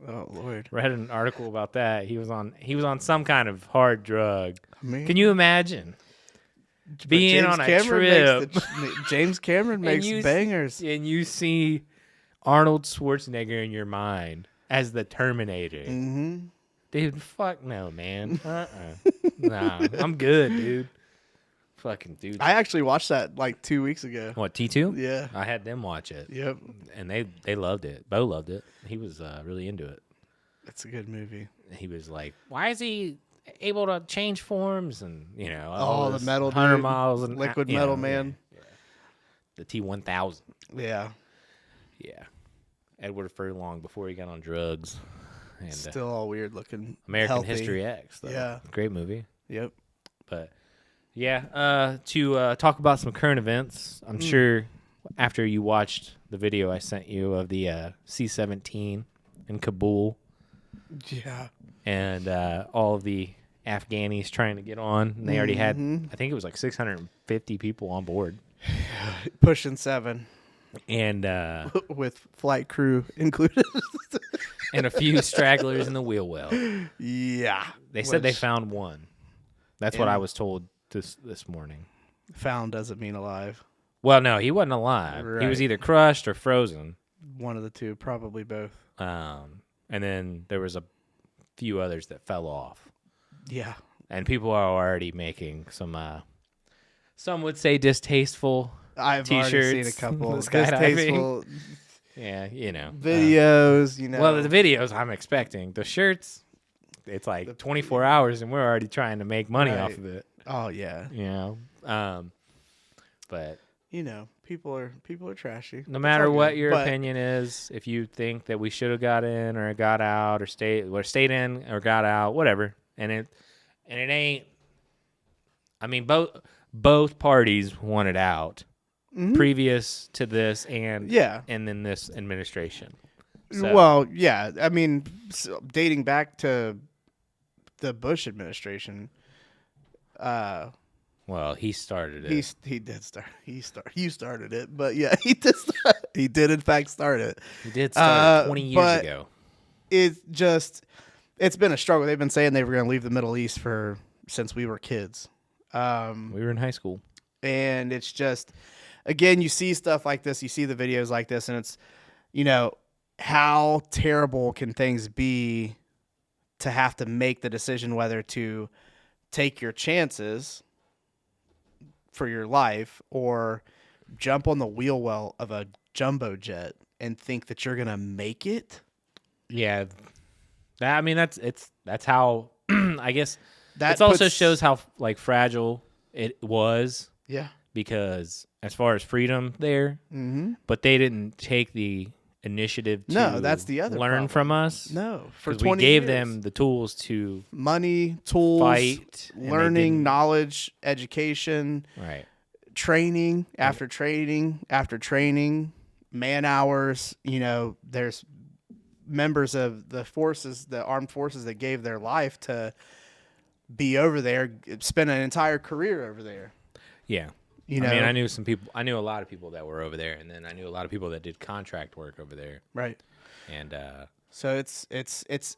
Oh Lord. Read an article about that. He was on some kind of hard drug. I mean, Can you imagine being James on a Cameron trip James Cameron makes you bangers. and you see Arnold Schwarzenegger in your mind as the Terminator? Mm-hmm. Dude, fuck no, man. Nah, I'm good, dude. Fucking dude. I actually watched that like 2 weeks ago. What, T2? Yeah. I had them watch it. Yep. And they loved it. Bo loved it. He was really into it. It's a good movie. He was like, why is he able to change forms? And, Oh, the this metal 100 dude. miles. And Liquid you Metal know, Man. Yeah. The T-1000. Yeah. Yeah. Edward Furlong before he got on drugs. And Still all weird looking. American healthy. History X. Though. Yeah. Great movie. Yep. But yeah, to talk about some current events, I'm sure after you watched the video I sent you of the C-17 in Kabul Yeah. and all of the Afghanis trying to get on, and they already had, I think it was like 650 people on board. Pushing 7 And with flight crew included. and a few stragglers in the wheel well. Yeah. They said they Which found one. That's what I was told this morning. found doesn't mean alive. Well, no, he wasn't alive. He was Right. either crushed or frozen. One of the two, probably both. And then there was a few others that fell off. Yeah. And people are already making some would say distasteful I've already seen a T-shirts, couple skydiving. distasteful Yeah, videos, Well, the videos I'm expecting. The shirts, it's like 24 hours and we're already trying to make money off Right. of it. Oh yeah. But People are trashy. no matter what your But- opinion is, if you think that we should have got in or got out or stayed in or got out, whatever, and it ain't. I mean, both parties wanted out previous to this and then this administration. So, Well, yeah. I mean, dating back to the Bush administration, well, he started it. he did start. You started it, but yeah, he did. He did in fact start it. He did start 20 years but ago. It's been a struggle. They've been saying they were going to leave the Middle East since we were kids. We were in high school. And it's just, again, you see stuff like this, you see the videos like this, and it's, how terrible can things be to have to make the decision whether to take your chances for your life or jump on the wheel well of a jumbo jet and think that you're going to make it? Yeah. That's how, I guess, That it also puts- shows how like fragile it was. Yeah. Because as far as freedom there, but they didn't take the initiative to No, that's the other learn problem. from us. No, for 'Cause 20 we gave years. them the tools to Money, tools, fight, and they learning, didn't. knowledge, education, Right. training after training after training, man hours. There's members of the forces, the armed forces, that gave their life to be over there, spend an entire career over there. Yeah. You know, I mean, I knew a lot of people that were over there, and then I knew a lot of people that did contract work over there. right. And So it's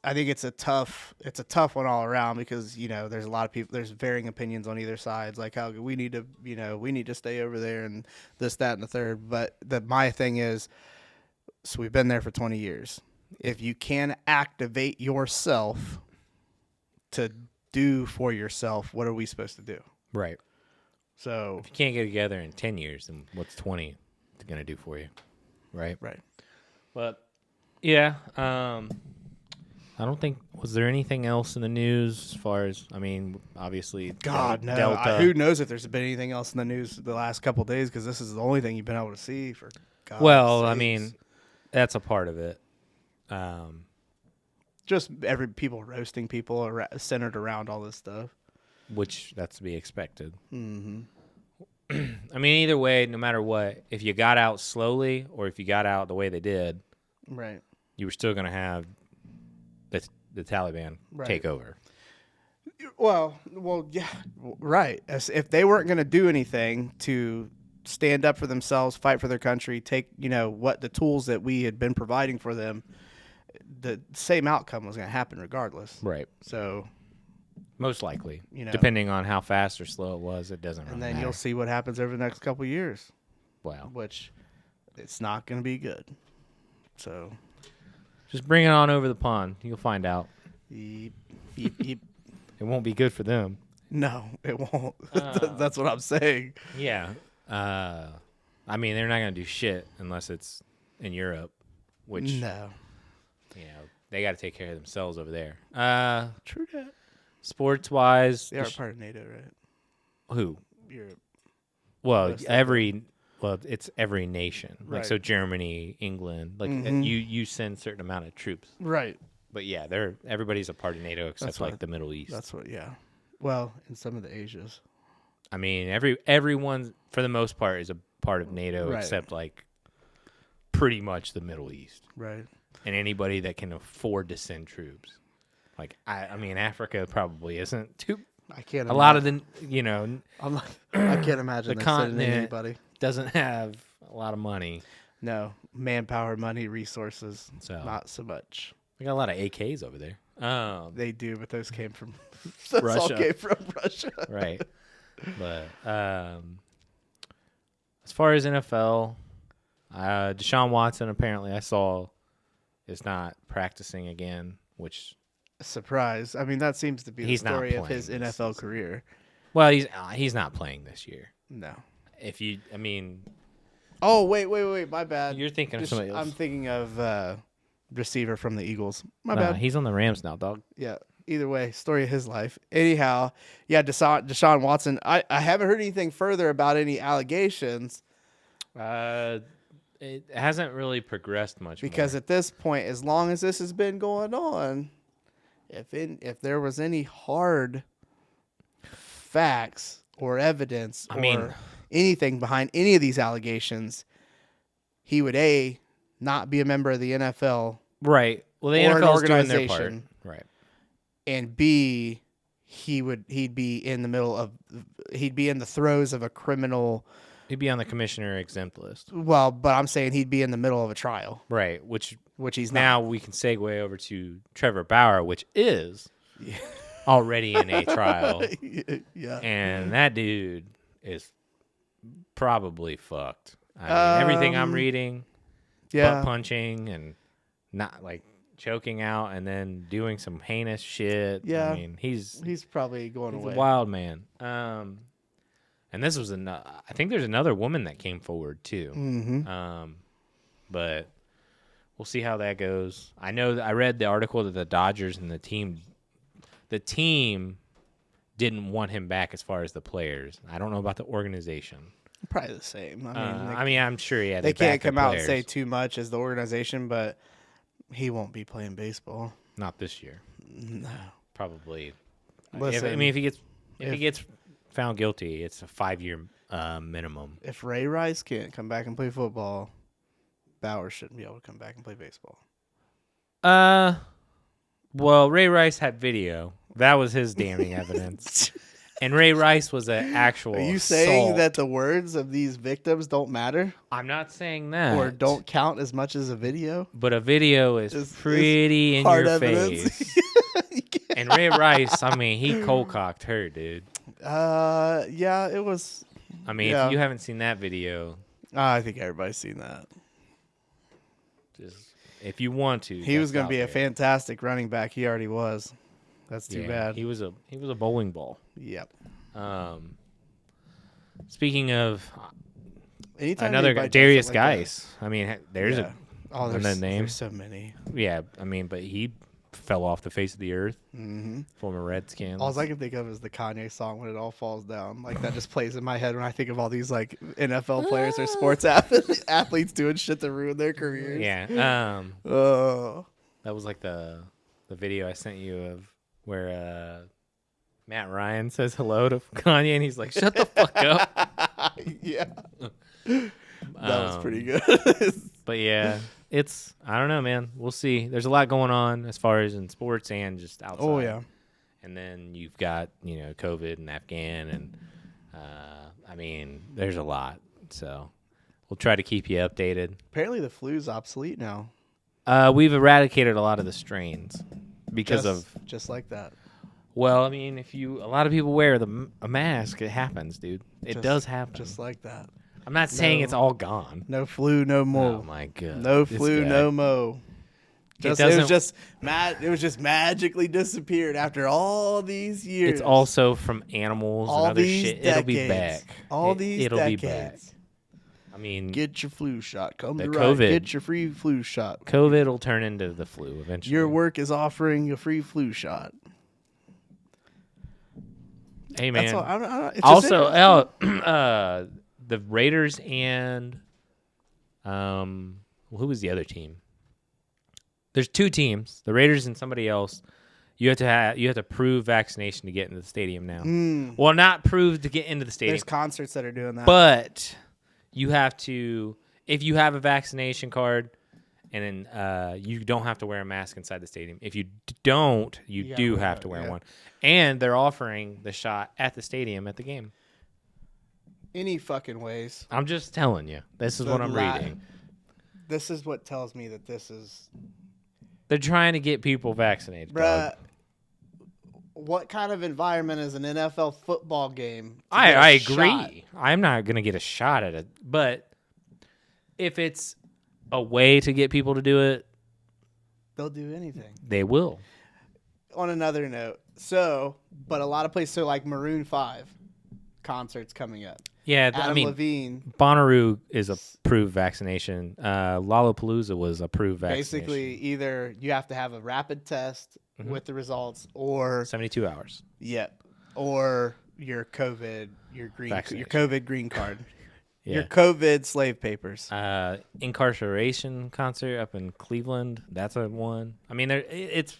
I think it's a tough one all around because there's a lot of people, there's varying opinions on either sides, like how we need to stay over there and this, that, and the third. But my thing is, so we've been there for 20 years. if you can activate yourself to do for yourself, what are we supposed to do? Right. So if you can't get together in 10 years, then what's 20 going to do for you? Right. Right. But yeah, I don't think, was there anything else in the news as far as, I mean, obviously, God, no. Delta. Who knows if there's been anything else in the news the last couple of days, because this is the only thing you've been able to see for God's Well, I sakes. mean, that's a part of it. Just people roasting people centered around all this stuff. Which, that's to be expected. Mm-hmm. I mean, either way, no matter what, if you got out slowly or if you got out the way they did, right, you were still going to have the Taliban take over. Well, yeah, right. As if they weren't going to do anything to stand up for themselves, fight for their country, take what the tools that we had been providing for them, the same outcome was going to happen regardless. Right. So, most likely, depending on how fast or slow it was, it doesn't. And really then matter. you'll see what happens over the next couple of years. Wow. Which, it's not going to be good. So. Just bring it on over the pond. You'll find out. Yep. It won't be good for them. No, it won't. That's what I'm saying. Yeah. I mean, they're not going to do shit unless it's in Europe, which, they got to take care of themselves over there. True that. Sports-wise. They are part of NATO, right? Who? Europe. Well, it's every nation. Like, right. So Germany, England, like you send certain amount of troops. Right. But yeah, everybody's a part of NATO except like the Middle East. That's what, well, in some of the Asias. I mean, everyone for the most part is a part of NATO except like pretty much the Middle East. Right. And anybody that can afford to send troops. Like I mean, Africa probably isn't too. I can't. A lot of the I can't imagine the continent anybody doesn't have a lot of money. No, manpower, money, resources. So not so much. We got a lot of AKs over there. They do, but those came from Russia. All came from Russia. Right. But as far as NFL, Deshaun Watson apparently I saw is not practicing again, which surprise. I mean, that seems to be the story of his NFL career. Well, he's not playing this year. No. Oh, wait, my bad. You're thinking of somebody else. I'm thinking of receiver from the Eagles. My bad. He's on the Rams now, dog. Yeah. Either way, story of his life. Anyhow, yeah, Deshaun Watson. I haven't heard anything further about any allegations. It hasn't really progressed much because more. At this point, as long as this has been going on, if there was any hard facts or evidence or anything behind any of these allegations, he would not be a member of the NFL, right? Well, the NFL's doing their part, right? And B, he'd be in the throes of a criminal. He'd be on the commissioner exempt list. Well, but I'm saying he'd be in the middle of a trial. Right, which he's now not. We can segue over to Trevor Bauer, which is already in a trial. Yeah. And that dude is probably fucked. I mean, everything I'm reading, butt punching and not like choking out and then doing some heinous shit. Yeah. I mean, he's probably going he's away. a wild man. And this was I think there's another woman that came forward too. Mm-hmm. But we'll see how that goes. I know that I read the article that the Dodgers and the team didn't want him back as far as the players. I don't know about the organization. Probably the same. I'm sure. Yeah, they can't come out and say too much as the organization, but he won't be playing baseball. Not this year. No, probably. Listen, if he gets found guilty, it's a 5-year minimum. If Ray Rice can't come back and play football, Bauer shouldn't be able to come back and play baseball. Well, Ray Rice had video. That was his damning evidence. And Ray Rice was an actual. Are you saying that the words of these victims don't matter? I'm not saying that. Or don't count as much as a video? But a video is pretty in your face. And Ray Rice, I mean, he cold-cocked her, dude. Yeah, it was. I mean, if you haven't seen that video. I think everybody's seen that. if you want to. He was going to be a fantastic running back. He already was. That's too bad. He was a bowling ball. Yep. Speaking of another guy, Darius Geis. I mean, there's a there's name. There's so many. Yeah, I mean, but he fell off the face of the earth. Mm-hmm. Former Redskins. All I can think of is the Kanye song "When It All Falls Down." Like that just plays in my head when I think of all these like NFL players or sports athletes doing shit to ruin their careers. Yeah. Oh. That was like the video I sent you of where Matt Ryan says hello to Kanye and he's like, "Shut the fuck up." Yeah. That was pretty good. But yeah, I don't know, man. We'll see. There's a lot going on as far as in sports and just outside. Oh, yeah. And then you've got, COVID and Afghan and, I mean, there's a lot. So we'll try to keep you updated. Apparently the flu's obsolete now. We've eradicated a lot of the strains because just like that. Well, I mean, a lot of people wear a mask, it happens, dude. It does happen. Just like that. I'm not saying it's all gone. No flu, no mo. Oh my god. No flu, no mo. It was just magically disappeared after all these years. It's also from animals and other shit. It'll be back. It'll be back. I mean, get your flu shot. Come to COVID. Get your free flu shot. COVID will turn into the flu eventually. Your work is offering a free flu shot. Hey man. That's all, I don't, it's also, the Raiders and who was the other team? There's two teams, the Raiders and somebody else. You have to prove vaccination to get into the stadium now. Well, not prove to get into the stadium. There's concerts that are doing that. But you have to, if you have a vaccination card, and then you don't have to wear a mask inside the stadium. If you don't, you do have to wear one. And they're offering the shot at the stadium at the game. Any fucking ways. I'm just telling you. This is what I'm reading. This is what tells me that this is... They're trying to get people vaccinated. Bruh, what kind of environment is an NFL football game? I agree. Shot? I'm not going to get a shot at it. But if it's a way to get people to do it... They'll do anything. They will. On another note, but a lot of places, like Maroon 5 concerts coming up. Yeah, Adam Levine. Bonnaroo is approved vaccination. Lollapalooza was approved vaccination. Basically, either you have to have a rapid test with the results, or 72 hours. Yep. Or your COVID green card. Yeah. Your COVID slave papers. Incarceration concert up in Cleveland. That's a one. I mean, it's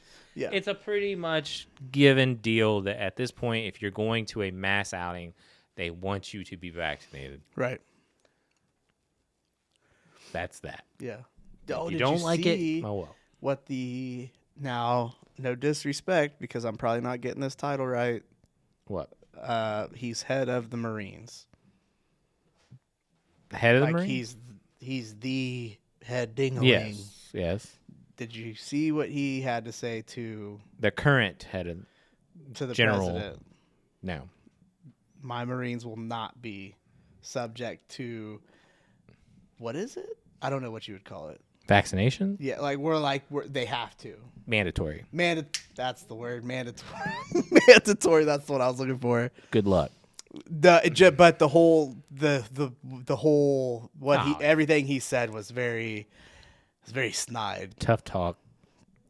a pretty much given deal that at this point, if you're going to a mass outing, they want you to be vaccinated. Right. That's that. Yeah. If you don't like it, oh well. What now, no disrespect, because I'm probably not getting this title right. What? He's head of the Marines. Head of the Marines? He's the head ding-a-ling. Yes. Did you see what he had to say to the current head of the general? President? No. My Marines will not be subject to, what is it? I don't know what you would call it. Vaccination? Yeah, they have to. Mandatory. That's the word. Mandatory. Mandatory. That's what I was looking for. Good luck. But the whole everything he said was very snide. Tough talk.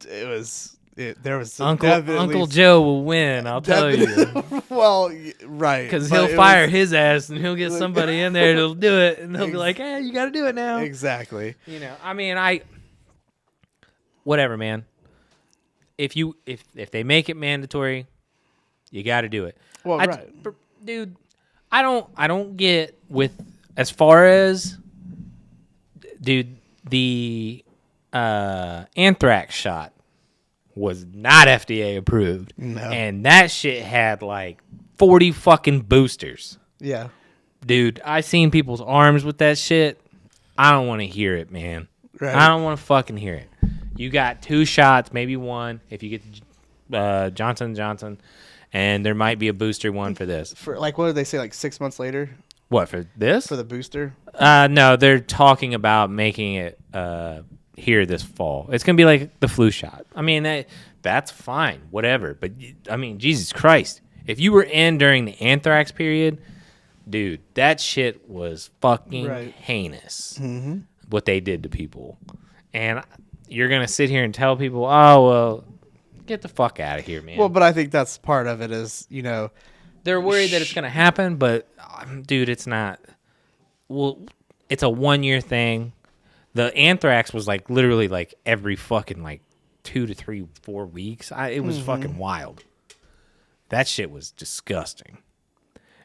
There was Uncle Joe will win. I'll tell you. Well, right, because he'll fire his ass and he'll get somebody in there to do it, and they'll be like, "Hey, you got to do it now." Exactly. I mean, whatever, man. If they make it mandatory, you got to do it. Well, right, dude. I don't get with as far as, dude, the anthrax shot was not FDA approved. No. And that shit had like 40 fucking boosters. Yeah. Dude, I seen people's arms with that shit. I don't want to hear it, man. Right. I don't want to fucking hear it. You got 2 shots, maybe 1 if you get Johnson & Johnson, and there might be a booster one for this. For what did they say, like 6 months later? What, for this? For the booster? No, they're talking about making it here this fall. It's gonna be like the flu shot. I mean, that's fine, whatever. But I mean, Jesus Christ, if you were in during the anthrax period, dude, that shit was fucking heinous. Mm-hmm. What they did to people, and you're gonna sit here and tell people, oh well, get the fuck out of here, man. Well, but I think that's part of it is, they're worried that it's gonna happen, but dude, it's not. Well, it's a 1 year thing. The anthrax was like literally like every fucking like 2 to 3, 4 weeks. It was fucking wild. That shit was disgusting.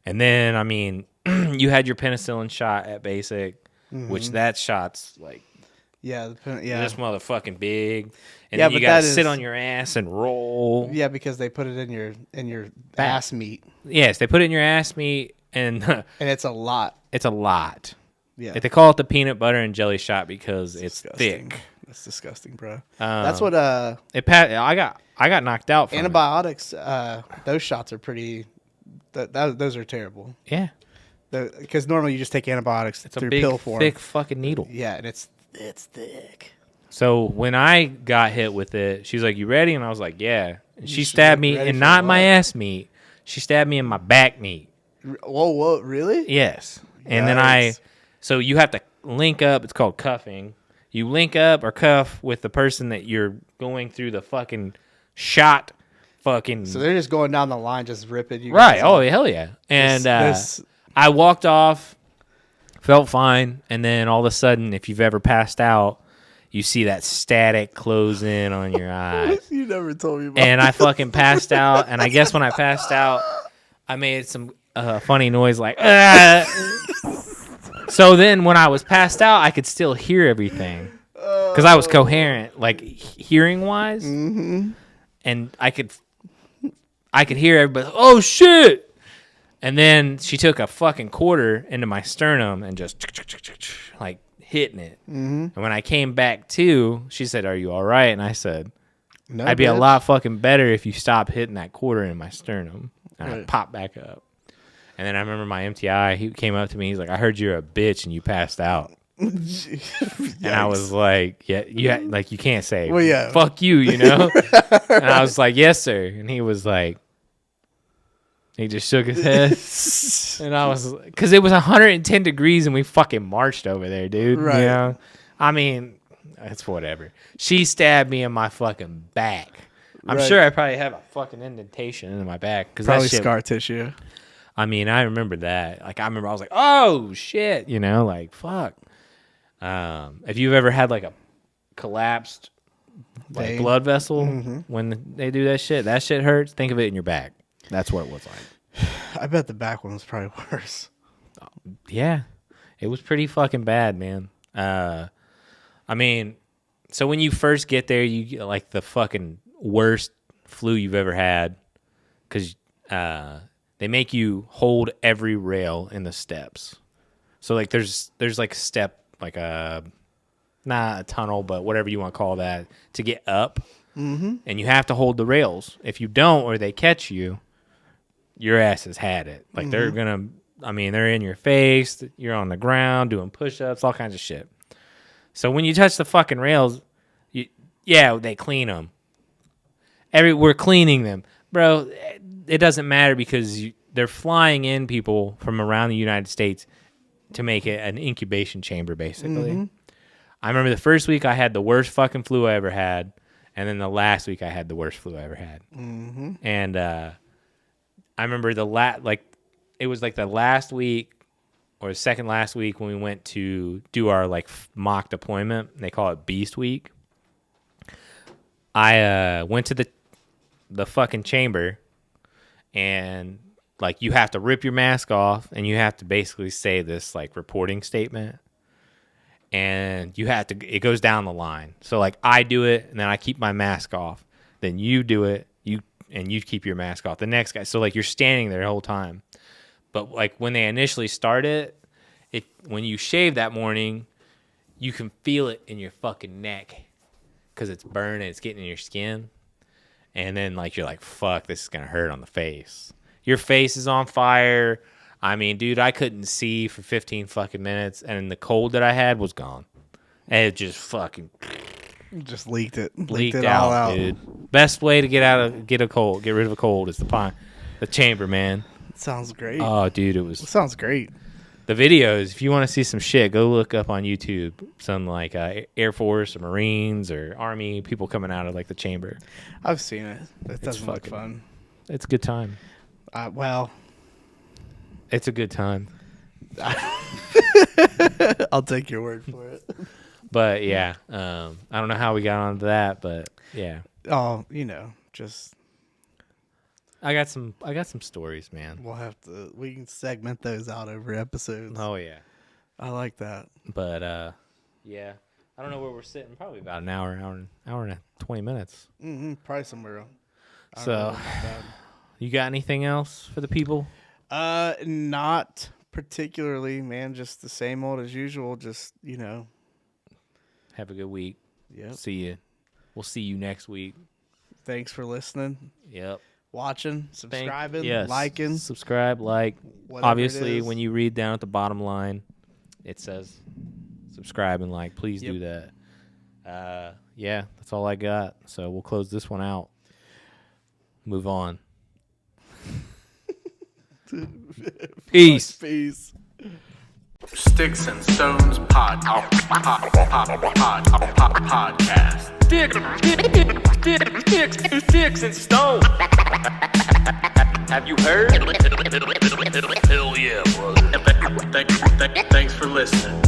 And then, I mean, you had your penicillin shot at basic, which that shot's like, this motherfucking big. And then you gotta sit on your ass and roll. Yeah, because they put it in your ass meat. Yes, they put it in your ass meat, and it's a lot. It's a lot. Yeah, they call it the peanut butter and jelly shot because it's disgusting. thick. That's disgusting, bro. That's what I got knocked out from antibiotics. Those shots are pretty. Those are terrible. Yeah, because normally you just take antibiotics through big, pill form. Thick fucking needle. Yeah, and it's thick. So when I got hit with it, she's like, "You ready?" And I was like, "Yeah." And she stabbed me, and not my ass meat. She stabbed me in my back meat. Whoa, really? Yes. And then so you have to link up. It's called cuffing. You link up or cuff with the person that you're going through the fucking shot. Fucking. So they're just going down the line, just ripping you. Right. Oh, hell yeah. And I walked off, felt fine, and then all of a sudden, if you've ever passed out, you see that static close in on your eyes. You never told me about And I fucking passed out, and I guess when I passed out, I made some funny noise like, So then when I was passed out, I could still hear everything because I was coherent, like hearing-wise. Mm-hmm. And I could hear everybody, oh, shit! And then she took a fucking quarter into my sternum and just, like, hitting it. Mm-hmm. And when I came back to, she said, are you all right? And I said, no, I'd be a lot fucking better if you stopped hitting that quarter in my sternum. And I popped back up. And then I remember my MTI, he came up to me, he's like, I heard you're a bitch and you passed out. And I was like, yeah, you can't say, well, yeah, fuck you, you know? And I was like, yes, sir. And he was like, he just shook his head. And I was, because it was 110 degrees and we fucking marched over there, dude. Right. You know? I mean, it's whatever. She stabbed me in my fucking back. I'm sure I probably have a fucking indentation in my back. Probably scar tissue. I mean, I remember that. Like, I was like, oh, shit. You know, like, fuck. If you've ever had, like, a collapsed blood vessel when they do that shit hurts. Think of it in your back. That's what it was like. I bet the back one was probably worse. Yeah. It was pretty fucking bad, man. I mean, so when you first get there, you get, like, the fucking worst flu you've ever had because they make you hold every rail in the steps. So, like, there's like a step, like not a tunnel, but whatever you want to call that, to get up. Mm-hmm. And you have to hold the rails. If you don't or they catch you, your ass has had it. Like, they're going to, they're in your face. You're on the ground doing push-ups, all kinds of shit. So when you touch the fucking rails, they clean them. We're cleaning them. Bro, it doesn't matter because they're flying in people from around the United States to make it an incubation chamber, basically. Mm-hmm. I remember the first week I had the worst fucking flu I ever had, and then the last week I had the worst flu I ever had. Mm-hmm. And I remember it was like the last week or the second last week when we went to do our like mock deployment. They call it Beast Week. I went to the fucking chamber, and like you have to rip your mask off, and you have to basically say this like reporting statement, and it goes down the line. So like I do it, and then I keep my mask off. Then you do it, and you keep your mask off. The next guy, so like you're standing there the whole time. But like when they initially start it, when you shave that morning, you can feel it in your fucking neck because it's burning, it's getting in your skin. And then like you're like, fuck, this is gonna hurt on the face. Your face is on fire. I mean, dude, I couldn't see for 15 fucking minutes, and the cold that I had was gone. And it just fucking Just leaked it. Leaked it all out, dude. Best way to get rid of a cold is the chamber, man. It sounds great. Oh, dude, It sounds great. The videos. If you want to see some shit, go look up on YouTube. Some like Air Force or Marines or Army people coming out of like the chamber. I've seen it. It doesn't look fun. It's a good time. Well, it's a good time. I'll take your word for it. But yeah, I don't know how we got onto that, but yeah. Oh, just I got some stories, man. We can segment those out over episodes. Oh yeah. I like that. But yeah. I don't know where we're sitting. Probably about an hour and 20 minutes. Probably somewhere else. So, you got anything else for the people? Not particularly, man. Just the same old as usual. Just Have a good week. Yep. See you. We'll see you next week. Thanks for listening. Yep. Watching, subscribing, yes. liking. Subscribe, like. Obviously, when you read down at the bottom line, it says subscribe and like. Please do that. Yeah, that's all I got. So we'll close this one out. Move on. Peace. Peace. Sticks and Stones podcast. Sticks and stones. Have you heard? Hell yeah, brother. Thanks for listening.